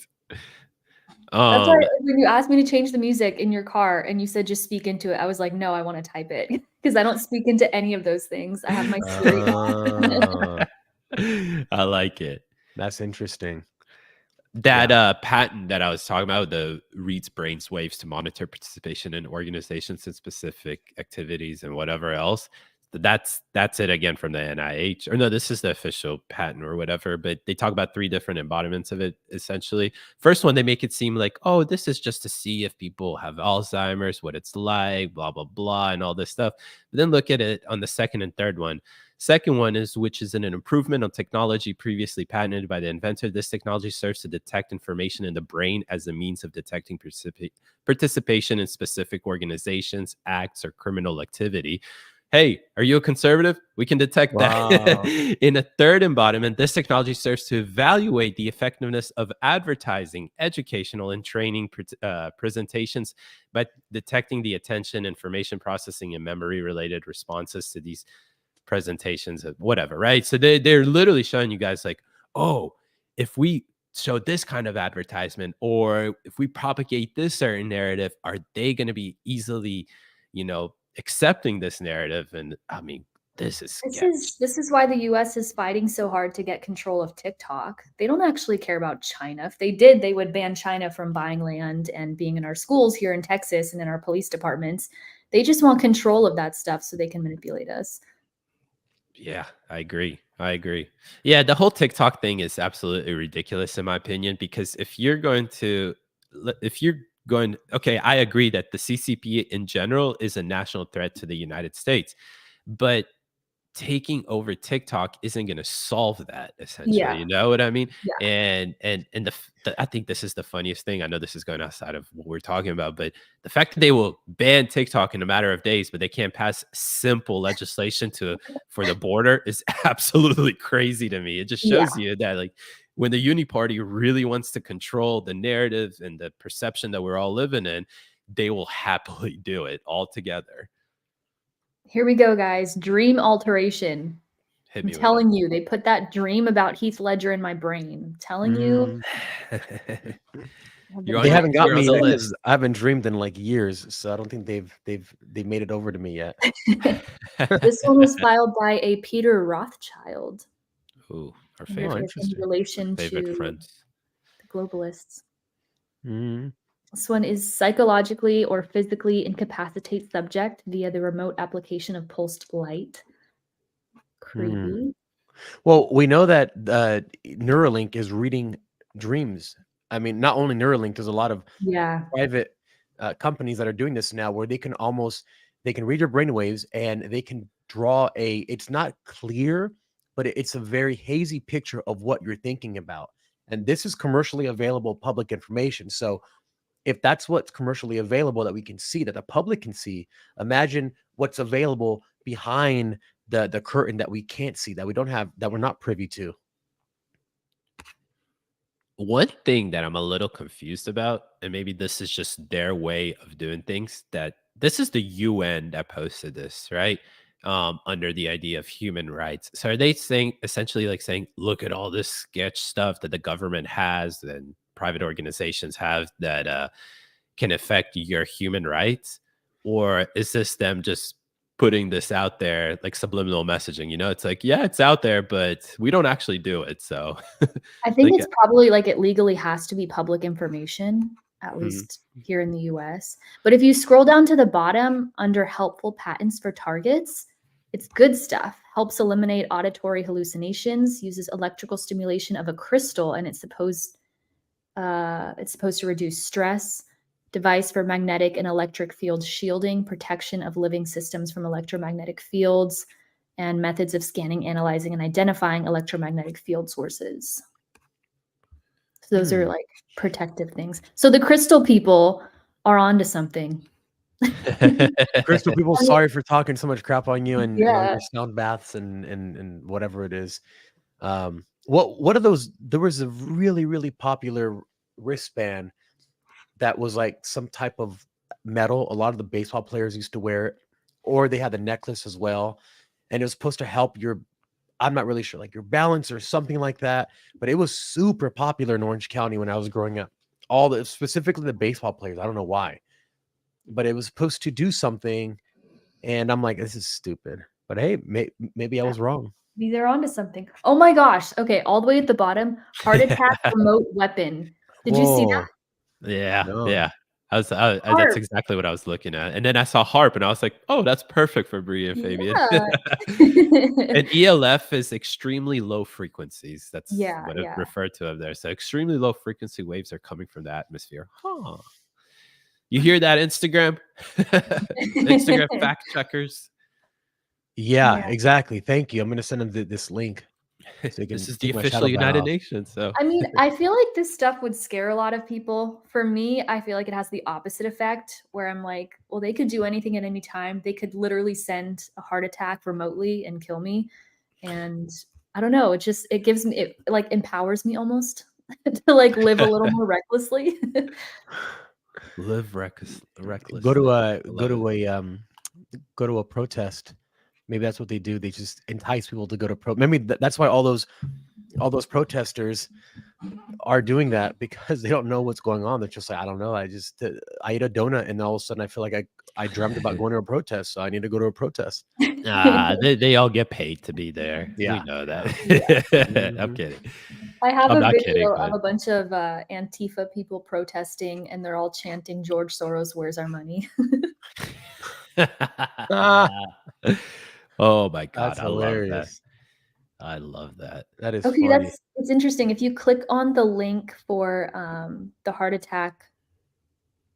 That's why when you asked me to change the music in your car and you said just speak into it, I was like, no, I want to type it because I don't speak into any of those things. I have my Siri on. I like it. That's interesting. That patent that I was talking about, the reads brains waves to monitor participation in organizations and specific activities and whatever else. That's it again from the NIH, or no, this is the official patent or whatever, but they talk about 3 different embodiments of it. Essentially, first one, they make it seem like, oh, this is just to see if people have Alzheimer's, what it's like, blah, blah, blah, and all this stuff. But then look at it on the second and third one. Second one is, which is an improvement on technology previously patented by the inventor. This technology serves to detect information in the brain as a means of detecting participation in specific organizations, acts, or criminal activity. Hey, are you a conservative? We can detect that. In a third embodiment, this technology serves to evaluate the effectiveness of advertising, educational, and training presentations by detecting the attention, information processing, and memory-related responses to these presentations, whatever, right? So they're literally showing you guys like, oh, if we show this kind of advertisement, or if we propagate this certain narrative, are they going to be easily, accepting this narrative? And I mean, this is why the US is fighting so hard to get control of TikTok. They don't actually care about China. If they did, they would ban China from buying land and being in our schools here in Texas and in our police departments. They just want control of that stuff so they can manipulate us. Yeah, I agree. Yeah, the whole TikTok thing is absolutely ridiculous in my opinion, because if you're going, okay, I agree that the CCP in general is a national threat to the United States, but taking over TikTok isn't going to solve that, essentially. Yeah. You know what I mean? Yeah. And I think this is the funniest thing. I know this is going outside of what we're talking about, but the fact that they will ban TikTok in a matter of days, but they can't pass simple legislation for the border is absolutely crazy to me. It just shows you that, like, when the Uni Party really wants to control the narrative and the perception that we're all living in, they will happily do it all together. Here we go, guys. Dream alteration. I'm telling you, they put that dream about Heath Ledger in my brain. I'm telling you. They haven't got you're on me the yet list. 'cause I haven't dreamed in like years, so I don't think they've made it over to me yet. This one was filed by a Peter Rothschild. Ooh, our In favorite, interesting. relation favorite to friends. the globalists. Mhm. This one is psychologically or physically incapacitate subject via the remote application of pulsed light. Creepy. Well, we know that Neuralink is reading dreams. I mean, not only Neuralink, there's a lot of Yeah. private companies that are doing this now where they can read your brainwaves and they can draw it's not clear, but it's a very hazy picture of what you're thinking about. And this is commercially available public information. So if that's what's commercially available that we can see, that the public can see, imagine what's available behind the curtain that we can't see, that we don't have, that we're not privy to. One thing that I'm a little confused about, and maybe this is just their way of doing things, that this is the UN that posted this, right? Under the idea of human rights. So are they saying, essentially like saying, look at all this sketch stuff that the government has and private organizations have that can affect your human rights? Or is this them just putting this out there, like subliminal messaging? It's like, yeah, it's out there, but we don't actually do it. So I think like, it's probably like it legally has to be public information, at Mhm. least here in the US. But if you scroll down to the bottom under helpful patents for targets, it's good stuff. Helps eliminate auditory hallucinations, uses electrical stimulation of a crystal, and it's supposed to reduce stress. Device for magnetic and electric field shielding, protection of living systems from electromagnetic fields, and methods of scanning, analyzing, and identifying electromagnetic field sources. So those are like protective things. So the crystal people are onto something. Crystal people, sorry for talking so much crap on you and all Yeah. your sound baths and whatever it is. What are those? There was a really, really popular wristband that was like some type of metal. A lot of the baseball players used to wear it, or they had the necklace as well. And it was supposed to help I'm not really sure, like your balance or something like that. But it was super popular in Orange County when I was growing up. Specifically the baseball players. I don't know why, but it was supposed to do something. And I'm like, this is stupid. But hey, maybe I was wrong. Maybe they're onto something. Oh my gosh. Okay, all the way at the bottom, heart attack remote weapon. Did you see that? Yeah, No. yeah. That's exactly what I was looking at. And then I saw harp and I was like, oh, that's perfect for Brie and Fabian. Yeah. And ELF is extremely low frequencies. That's Yeah, what it yeah. referred to up there. So extremely low frequency waves are coming from the atmosphere. Huh. You hear that, Instagram? Instagram fact checkers. Yeah, exactly. Thank you. I'm gonna send them this link. So This is the official United Nations. So I mean, I feel like this stuff would scare a lot of people. For me, I feel like it has the opposite effect where I'm like, well, they could do anything at any time. They could literally send a heart attack remotely and kill me. And I don't know, it gives me, it like empowers me almost to like live a little more recklessly. live reckless. Go to a protest. Maybe that's what they do. They just entice people to go to maybe that's why all those protesters are doing that, because they don't know what's going on. They're just like, I don't know. I ate a donut and all of a sudden I feel like I dreamt about going to a protest, so I need to go to a protest. They all get paid to be there. Yeah. We know that. Yeah. I'm kidding. I have I'm a not video kidding, of but- a bunch of Antifa people protesting, and they're all chanting, "George Soros, where's our money?" Oh my God. That's I love that. hilarious. I love that. That is Okay, funny. it's interesting. If you click on the link for the heart attack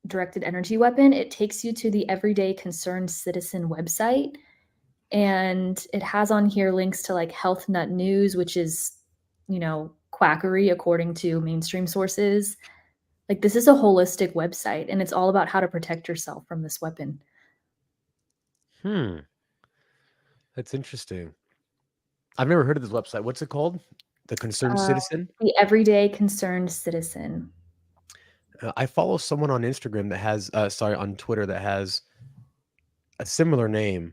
directed energy weapon, it takes you to the Everyday Concerned Citizen website. And it has on here links to like Health Nut News, which is, quackery according to mainstream sources. Like, this is a holistic website, and it's all about how to protect yourself from this weapon. That's interesting. I've never heard of this website. What's it called? The Concerned Citizen? The Everyday Concerned Citizen. I follow someone on Instagram that has, on Twitter that has a similar name.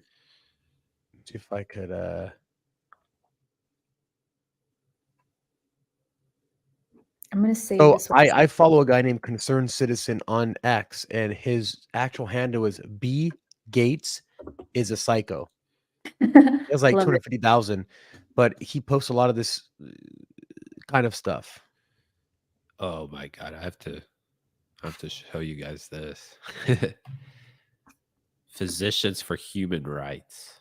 See if I could. I'm gonna say So this one. I follow a guy named Concerned Citizen on X, and his actual handle is B Gates is a psycho. He has like Love it. 250,000, but he posts a lot of this kind of stuff. Oh my god, I have to show you guys this. Physicians for Human Rights.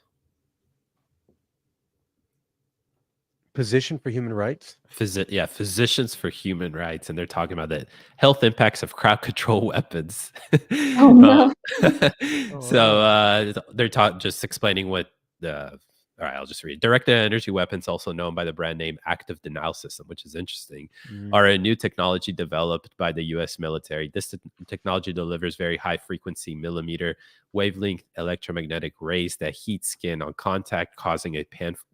Position for Human Rights? Physicians for Human Rights, and they're talking about the health impacts of crowd control weapons. Oh no. So they're just explaining what the. All right, I'll just read. Directed energy weapons, also known by the brand name Active Denial System, which is interesting, are a new technology developed by the U.S. military. This technology delivers very high frequency millimeter wavelength electromagnetic rays that heat skin on contact, causing a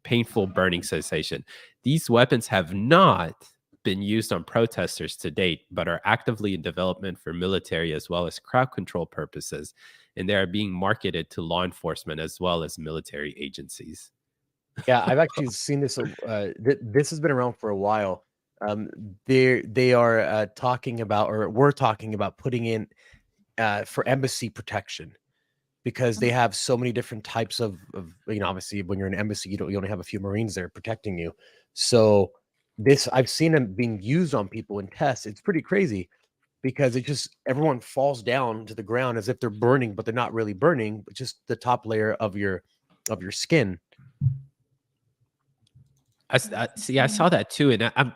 painful burning sensation. These weapons have not been used on protesters to date, but are actively in development for military as well as crowd control purposes, and they are being marketed to law enforcement as well as military agencies. Yeah, I've actually seen this. This has been around for a while. They are talking about, or we're talking about putting in for embassy protection, because they have so many different types of obviously when you're in an embassy, you only have a few Marines there protecting you. So I've seen them being used on people in tests. It's pretty crazy, because it just, everyone falls down to the ground as if they're burning, but they're not really burning, but just the top layer of your skin. I saw that too, and I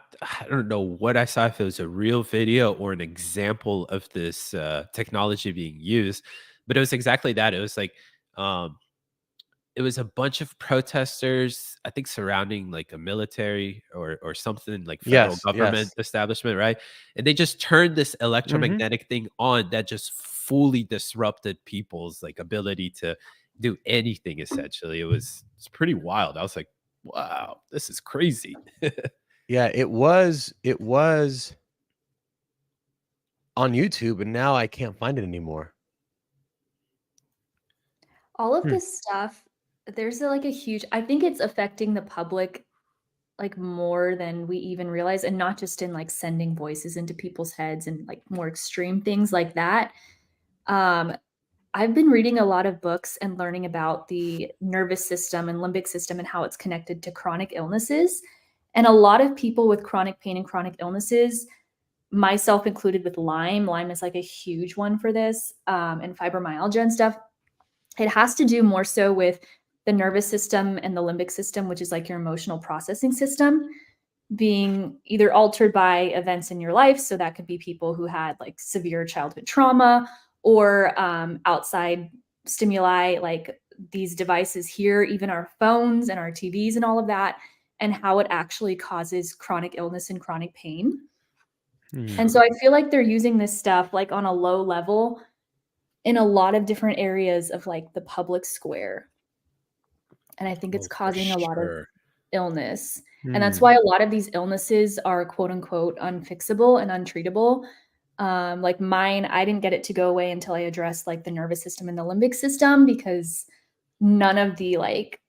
don't know what I saw, if it was a real video or an example of this technology being used, but it was exactly that. It was like it was a bunch of protesters, I think, surrounding like a military or something, like federal government establishment, right? And they just turned this electromagnetic thing on that just fully disrupted people's like ability to do anything. Essentially, it's pretty wild. I was like, wow, this is crazy. Yeah, it was on YouTube, and now I can't find it anymore. All of this stuff, there's like a huge, I think it's affecting the public like more than we even realize, and not just in like sending voices into people's heads and like more extreme things like that. I've been reading a lot of books and learning about the nervous system and limbic system and how it's connected to chronic illnesses. And a lot of people with chronic pain and chronic illnesses, myself included with Lyme is like a huge one for this, and fibromyalgia and stuff. It has to do more so with the nervous system and the limbic system, which is like your emotional processing system, being either altered by events in your life. So that could be people who had like severe childhood trauma, or outside stimuli like these devices here, even our phones and our TVs and all of that, and how it actually causes chronic illness and chronic pain. And so I feel like they're using this stuff like on a low level in a lot of different areas of like the public square. And I think it's causing a lot of illness. And that's why a lot of these illnesses are quote unquote unfixable and untreatable. Like mine, I didn't get it to go away until I addressed like the nervous system and the limbic system, because none of the like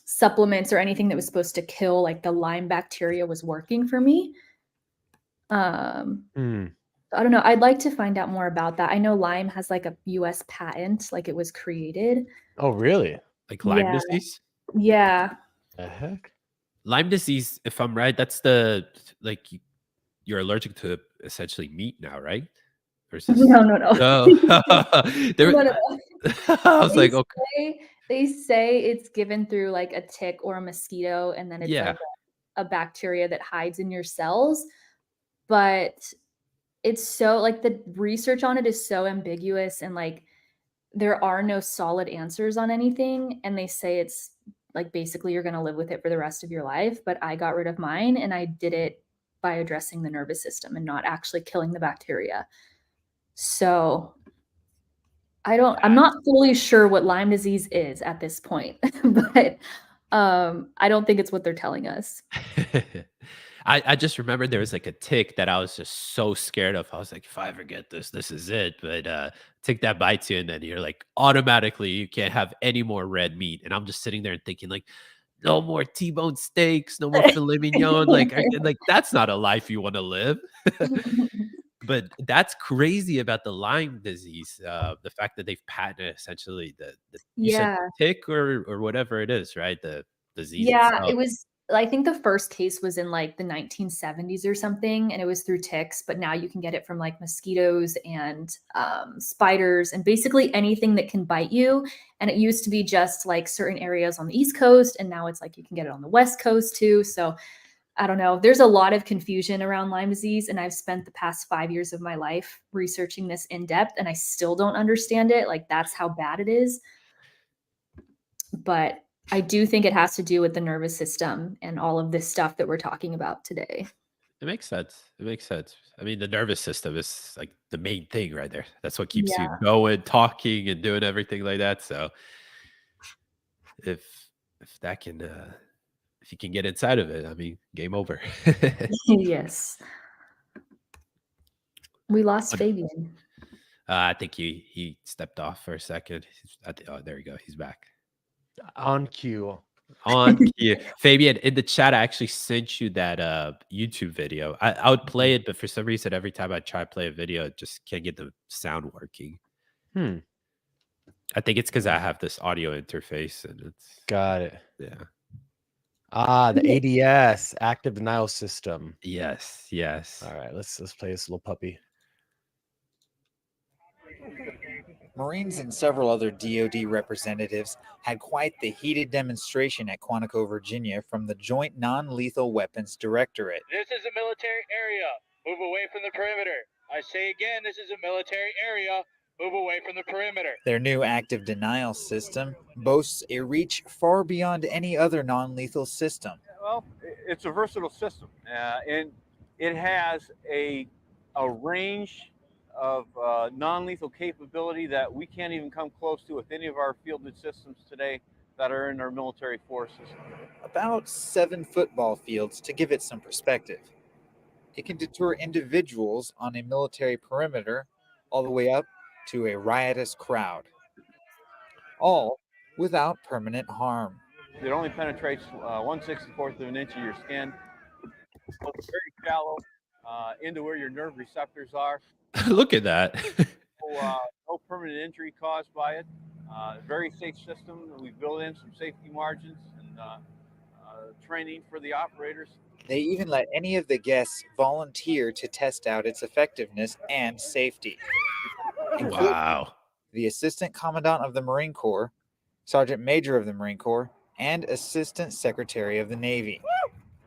supplements or anything that was supposed to kill like the Lyme bacteria was working for me. I don't know. I'd like to find out more about that. I know Lyme has like a US patent, like it was created. Oh, really? Like Lyme disease? Yeah. The heck? Lyme disease, if I'm right, that's the like you're allergic to essentially meat now, right? Or is this... No. I was like, okay. They say it's given through like a tick or a mosquito, and then it's like a bacteria that hides in your cells. But it's so like the research on it is so ambiguous, and like there are no solid answers on anything. And they say it's like basically you're going to live with it for the rest of your life. But I got rid of mine, and I did it by addressing the nervous system and not actually killing the bacteria. So I'm not fully sure what Lyme disease is at this point, but I don't think it's what they're telling us. I just remember there was like a tick that I was just so scared of. I was like, if I ever get this is it. But tick that bites you, and then you're like automatically you can't have any more red meat. And I'm just sitting there and thinking like, no more T-bone steaks, no more filet mignon. Like that's not a life you want to live. But that's crazy about the Lyme disease. The fact that they've patented essentially the you said Yeah. tick or whatever it is, right? The disease Yeah, itself. it was I think the first case was in like the 1970s or something, and it was through ticks, but now you can get it from like mosquitoes and spiders and basically anything that can bite you. And it used to be just like certain areas on the East Coast, and now it's like you can get it on the West Coast too. So I don't know. There's a lot of confusion around Lyme disease, and I've spent the past 5 years of my life researching this in depth, and I still don't understand it. Like, that's how bad it is. But I do think it has to do with the nervous system and all of this stuff that we're talking about today. It makes sense. It makes sense. I mean, the nervous system is like the main thing right there. That's what keeps you Yeah. going, talking, and doing everything like that. So if that can if you can get inside of it, I mean, game over. Yes. We lost But- Fabian. I think he stepped off for a second. Oh, there you go. He's back. On cue. On cue. Fabian, in the chat, I actually sent you that YouTube video. I would play it, but for some reason, every time I try to play a video, it just can't get the sound working. I think it's because I have this audio interface and it's Got it. yeah. The ADS, active denial system. Yes. All right, let's play this little puppy. Marines and several other DoD representatives had quite the heated demonstration at Quantico, Virginia from the Joint Non-Lethal Weapons Directorate. This is a military area. Move away from the perimeter. I say again, this is a military area. Move away from the perimeter. Their new active denial system boasts a reach far beyond any other non-lethal system. Well, it's a versatile system, and it has a range of non-lethal capability that we can't even come close to with any of our fielded systems today that are in our military forces. About 7 football fields to give it some perspective. It can deter individuals on a military perimeter all the way up to a riotous crowd, all without permanent harm. It only penetrates 1/64 of an inch of your skin. So it's very shallow into where your nerve receptors are. Look at that. No permanent injury caused by it. Very safe system. We've built in some safety margins and training for the operators. They even let any of the guests volunteer to test out its effectiveness and safety. Wow. The Assistant Commandant of the Marine Corps, Sergeant Major of the Marine Corps, and Assistant Secretary of the Navy.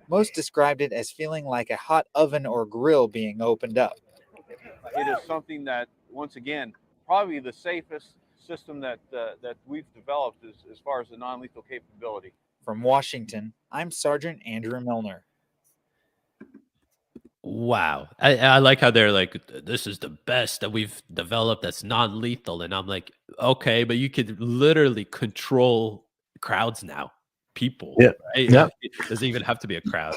Most described it as feeling like a hot oven or grill being opened up. It is something that, once again, probably the safest system that we've developed as far as the non-lethal capability. From Washington, I'm Sergeant Andrew Milner. Wow. I like how they're like, this is the best that we've developed that's non-lethal. And I'm like, okay, but you could literally control crowds now. People. Yeah. Right? Yeah. It doesn't even have to be a crowd.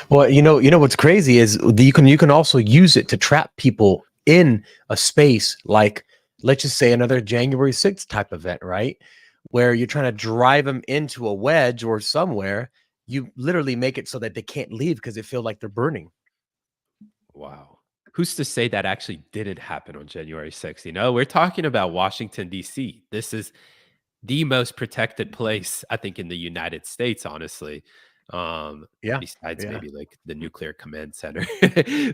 Well, you know what's crazy is you can also use it to trap people in a space like, let's just say, another January 6th type event, right? Where you're trying to drive them into a wedge or somewhere. You literally make it so that they can't leave because they feel like they're burning. Wow. Who's to say that actually didn't happen on January 6th? You know, we're talking about Washington, D.C. This is the most protected place, I think, in the United States, honestly. Besides maybe like the nuclear command center.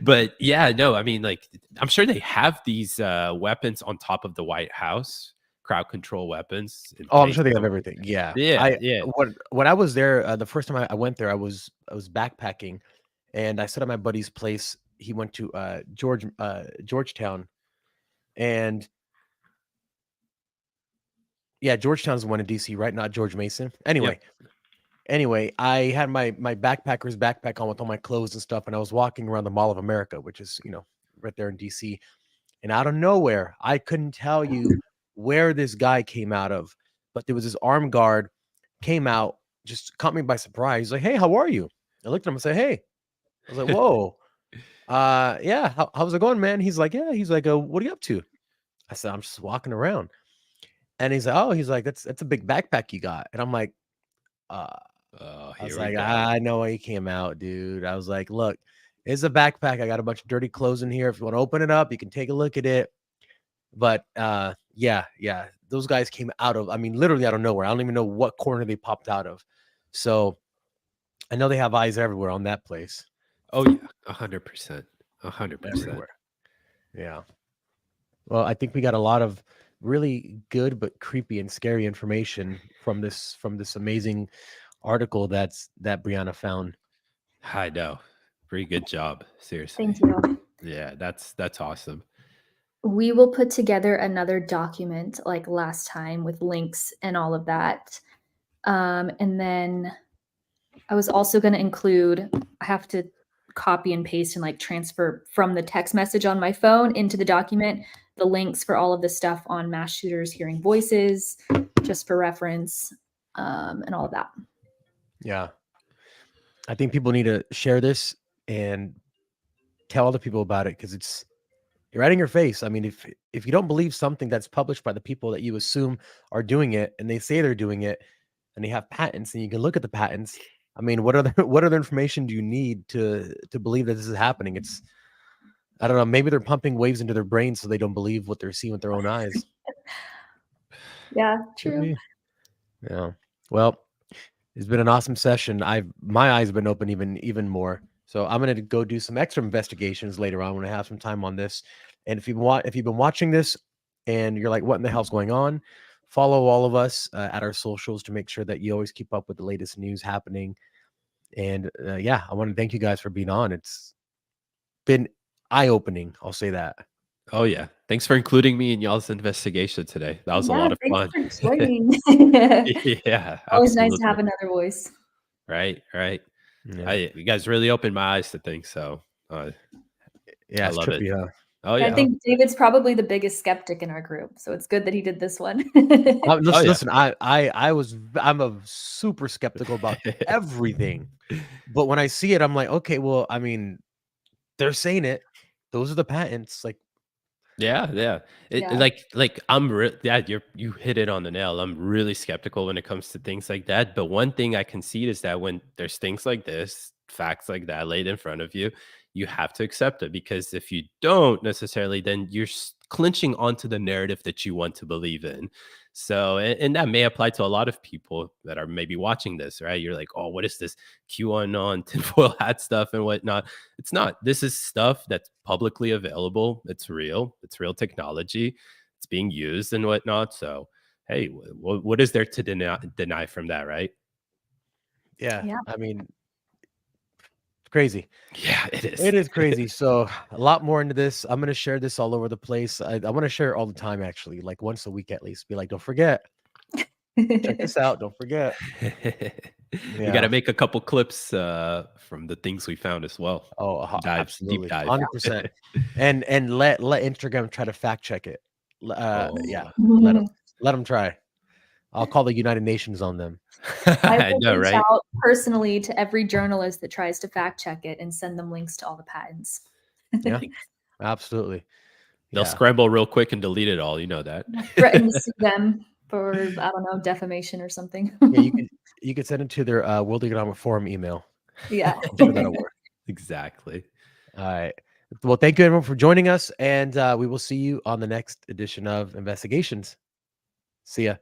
But yeah, no, I mean, like, I'm sure they have these weapons on top of the White House, crowd control weapons. I'm sure they have everything. Yeah. Yeah. When I was there, the first time I went there, I was backpacking, and I stayed at my buddy's place. He went to Georgetown, and yeah, Georgetown's the one in DC, right? Not George Mason. Anyway, I had my backpacker's backpack on with all my clothes and stuff, and I was walking around the Mall of America, which is, right there in DC. And out of nowhere, I couldn't tell you where this guy came out of, but there was this armed guard came out, just caught me by surprise. He's like, "Hey, how are you?" I looked at him and said, "Hey." I was like, "Whoa." Yeah, how's it going, man? He's like, "Yeah." He's like, "What are you up to?" I said, "I'm just walking around." And he's like, "Oh," he's like, that's a big backpack you got." And I'm like, Oh, I was here we like, go. I know why he came out, dude. I was like, look, it's a backpack. I got a bunch of dirty clothes in here. If you want to open it up, you can take a look at it. But yeah, those guys came out of, I mean, literally out of nowhere. I don't even know what corner they popped out of. So I know they have eyes everywhere on that place. Oh yeah, 100%, 100%. Everywhere. Yeah. Well, I think we got a lot of really good but creepy and scary information from this amazing article that Bryanna found. I know. Pretty good job. Seriously. Thank you. Yeah, that's awesome. We will put together another document like last time with links and all of that. And then I was also going to include, I have to copy and paste and like transfer from the text message on my phone into the document, the links for all of the stuff on mass shooters hearing voices, just for reference, and all of that. Yeah. I think people need to share this and tell other people about it, because it's right in your face. I mean, if you don't believe something that's published by the people that you assume are doing it, and they say they're doing it, and they have patents, and you can look at the patents. I mean, what other information do you need to believe that this is happening? It's, I don't know. Maybe they're pumping waves into their brains so they don't believe what they're seeing with their own eyes. Yeah, true. Yeah. Well, it's been an awesome session. My eyes have been open even more. So I'm gonna go do some extra investigations later on when I have some time on this. And if you've been watching this and you're like, what in the hell's going on? Follow all of us at our socials to make sure that you always keep up with the latest news happening. And yeah, I want to thank you guys for being on. It's been eye-opening. I'll say that. Oh yeah. Thanks for including me in y'all's investigation today. That was a lot of fun. Thanks for joining. Yeah. Always nice to have another voice. Right. Yeah. You guys really opened my eyes to things. So yeah, I love trippy, it. huh? Oh yeah. I think David's probably the biggest skeptic in our group, so it's good that he did this one. Listen, I'm a super skeptical about everything, but when I see it, I'm like, okay, well, I mean, they're saying it. Those are the patents. Like, yeah. Like you hit it on the nail. I'm really skeptical when it comes to things like that. But one thing I concede is that when there's things like this, facts like that laid in front of you, you have to accept it, because if you don't necessarily, then you're clinching onto the narrative that you want to believe in. So, and that may apply to a lot of people that are maybe watching this, right? You're like, oh, what is this QAnon tinfoil hat stuff and whatnot? It's not. This is stuff that's publicly available. It's real. It's real technology. It's being used and whatnot. So, hey, what is there to deny from that, right? yeah. I mean, crazy. Yeah, it is. It is crazy. So a lot more into this. I'm gonna share this all over the place. I want to share it all the time, actually, like once a week at least. Be like, don't forget, check this out. Don't forget. We got to make a couple clips from the things we found as well. Oh, absolutely, deep dive, 100%. And let Instagram try to fact check it. Yeah, let them try. I'll call the United Nations on them. I will reach out personally to every journalist that tries to fact check it and send them links to all the patents. Yeah, absolutely. They'll scramble real quick and delete it all. You know that. Threaten to sue them for, I don't know, defamation or something. Yeah, you could send it to their World Economic Forum email. Yeah. That'll work. Exactly. All right. Well, thank you everyone for joining us, and we will see you on the next edition of Investigations. See ya.